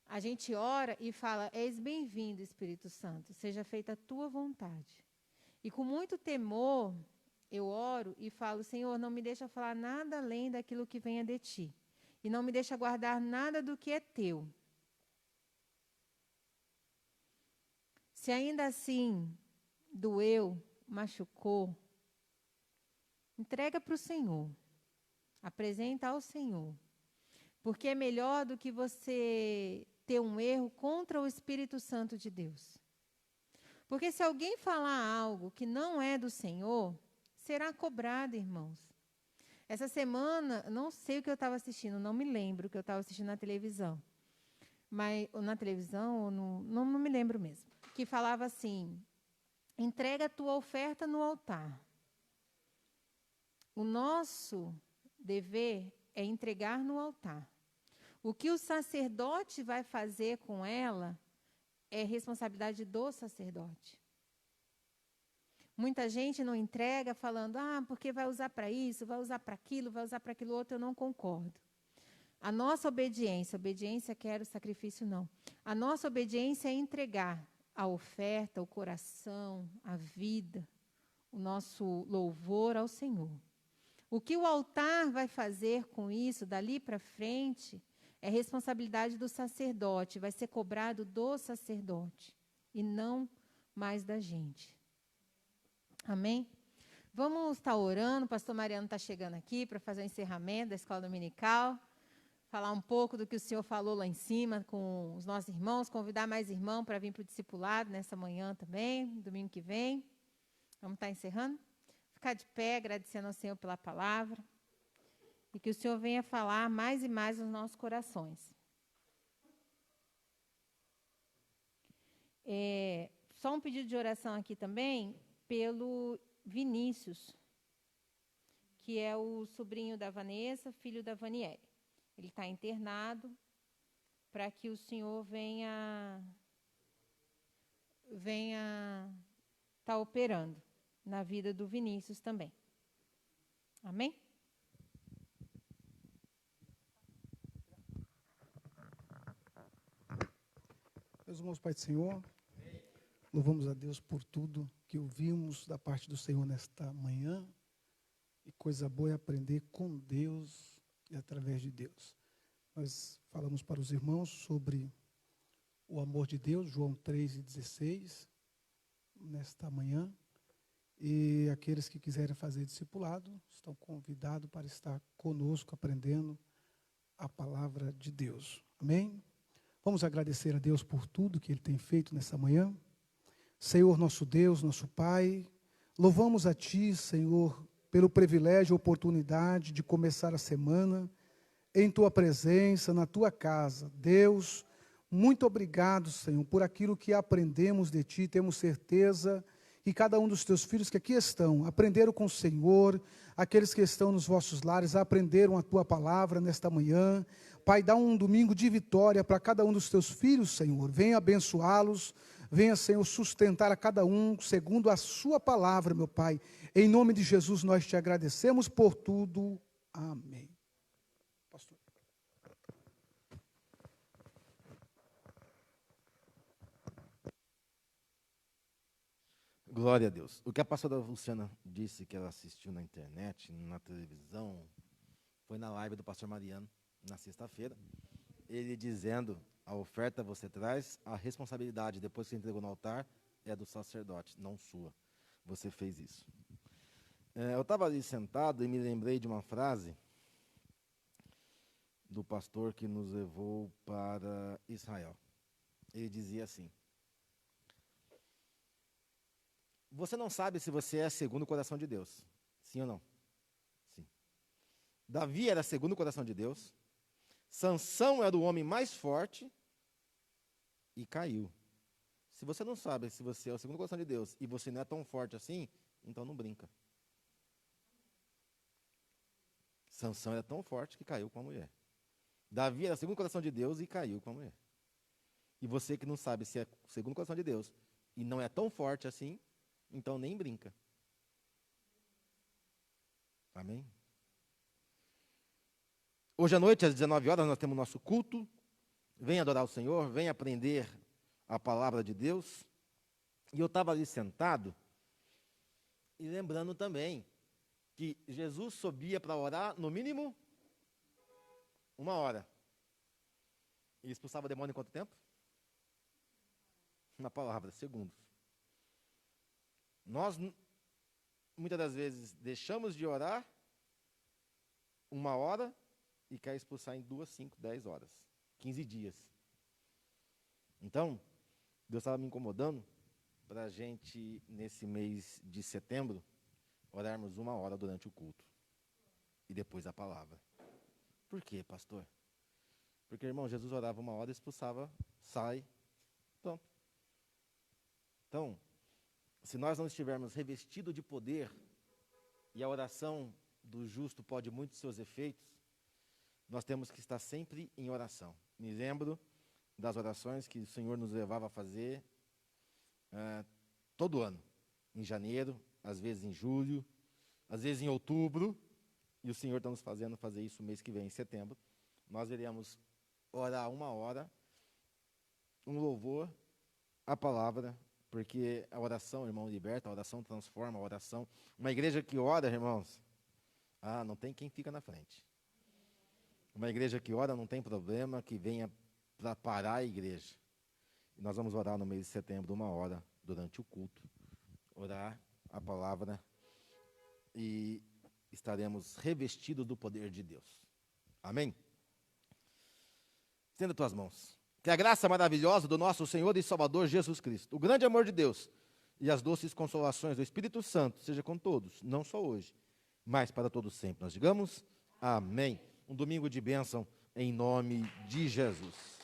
A gente ora e fala, és bem-vindo, Espírito Santo, seja feita a tua vontade. E com muito temor, eu oro e falo, Senhor, não me deixa falar nada além daquilo que venha de ti. E não me deixa guardar nada do que é teu. Se ainda assim doeu, machucou, entrega para o Senhor. Apresenta ao Senhor. Porque é melhor do que você ter um erro contra o Espírito Santo de Deus. Porque se alguém falar algo que não é do Senhor, será cobrado, irmãos. Essa semana, não sei o que eu estava assistindo, não me lembro o que eu estava assistindo na televisão. Ou na televisão, ou não me lembro mesmo. Que falava assim, entrega a tua oferta no altar. O nosso dever é entregar no altar. O que o sacerdote vai fazer com ela é responsabilidade do sacerdote. Muita gente não entrega falando, porque vai usar para isso, vai usar para aquilo outro, eu não concordo. A nossa obediência quer o sacrifício, não. A nossa obediência é entregar a oferta, o coração, a vida, o nosso louvor ao Senhor. O que o altar vai fazer com isso, dali para frente, é responsabilidade do sacerdote, vai ser cobrado do sacerdote e não mais da gente. Amém? Vamos estar orando, o pastor Mariano está chegando aqui para fazer o encerramento da escola dominical, falar um pouco do que o senhor falou lá em cima com os nossos irmãos, convidar mais irmãos para vir para o discipulado nessa manhã também, domingo que vem. Vamos estar encerrando? Ficar de pé, agradecendo ao Senhor pela palavra. E que o Senhor venha falar mais e mais nos nossos corações. Só um pedido de oração aqui também, pelo Vinícius, que é o sobrinho da Vanessa, filho da Vaniele. Ele está internado para que o Senhor venha estar operando na vida do Vinícius também. Amém? Meus irmãos, Pai do Senhor, louvamos a Deus por tudo que ouvimos da parte do Senhor nesta manhã. E coisa boa é aprender com Deus e através de Deus. Nós falamos para os irmãos sobre o amor de Deus, João 3,16, nesta manhã. E aqueles que quiserem fazer discipulado estão convidados para estar conosco aprendendo a palavra de Deus. Amém? Vamos agradecer a Deus por tudo que Ele tem feito nessa manhã. Senhor, nosso Deus, nosso Pai, louvamos a Ti, Senhor, pelo privilégio e oportunidade de começar a semana em Tua presença, na Tua casa. Deus, muito obrigado, Senhor, por aquilo que aprendemos de Ti. Temos certeza que cada um dos Teus filhos que aqui estão, aprenderam com o Senhor, aqueles que estão nos vossos lares, aprenderam a Tua palavra nesta manhã. Pai, dá um domingo de vitória para cada um dos Teus filhos, Senhor. Venha abençoá-los, venha, Senhor, sustentar a cada um segundo a Sua palavra, meu Pai. Em nome de Jesus, nós Te agradecemos por tudo. Amém. Pastor. Glória a Deus. O que a pastora Luciana disse que ela assistiu na internet, na televisão, foi na live do pastor Mariano, na sexta-feira. Ele dizendo, a oferta você traz, a responsabilidade, depois que você entregou no altar, é do sacerdote, não sua. Você fez isso. Eu estava ali sentado e me lembrei de uma frase do pastor que nos levou para Israel. Ele dizia assim: você não sabe se você é segundo o coração de Deus. Sim ou não? Sim. Davi era segundo o coração de Deus. Sansão era o homem mais forte. e caiu. Se você não sabe se você é o segundo coração de Deus e você não é tão forte assim, então não brinca. Sansão era tão forte que caiu com a mulher. Davi era o segundo coração de Deus e caiu com a mulher. E você que não sabe se é o segundo coração de Deus e não é tão forte assim, então nem brinca. Amém? Hoje à noite, às 19 horas, nós temos nosso culto. Venha adorar o Senhor, venha aprender a palavra de Deus. E eu estava ali sentado e lembrando também que Jesus subia para orar, no mínimo, 1 hora. E expulsava demônio em quanto tempo? Na palavra, segundos. Nós, muitas das vezes, deixamos de orar 1 hora e quer expulsar em 2, 5, 10 horas. 15 dias. Então, Deus estava me incomodando para a gente, nesse mês de setembro, orarmos 1 hora durante o culto. E depois a palavra. Por quê, pastor? Porque, irmão, Jesus orava 1 hora e expulsava, sai, pronto. Então, se nós não estivermos revestidos de poder, e a oração do justo pode muito seus efeitos, nós temos que estar sempre em oração. Me lembro das orações que o Senhor nos levava a fazer todo ano. Em janeiro, às vezes em julho, às vezes em outubro, e o Senhor está nos fazendo fazer isso mês que vem, em setembro. Nós iremos orar 1 hora, um louvor, a palavra, porque a oração, irmão, liberta, a oração transforma, a oração. Uma igreja que ora, irmãos, não tem quem fica na frente. Uma igreja que ora não tem problema que venha para parar a igreja. E nós vamos orar no mês de setembro, 1 hora, durante o culto. Orar a palavra e estaremos revestidos do poder de Deus. Amém? Estenda tuas mãos. Que a graça maravilhosa do nosso Senhor e Salvador Jesus Cristo, o grande amor de Deus e as doces consolações do Espírito Santo seja com todos, não só hoje, mas para todos sempre. Nós digamos amém. Um domingo de bênção em nome de Jesus.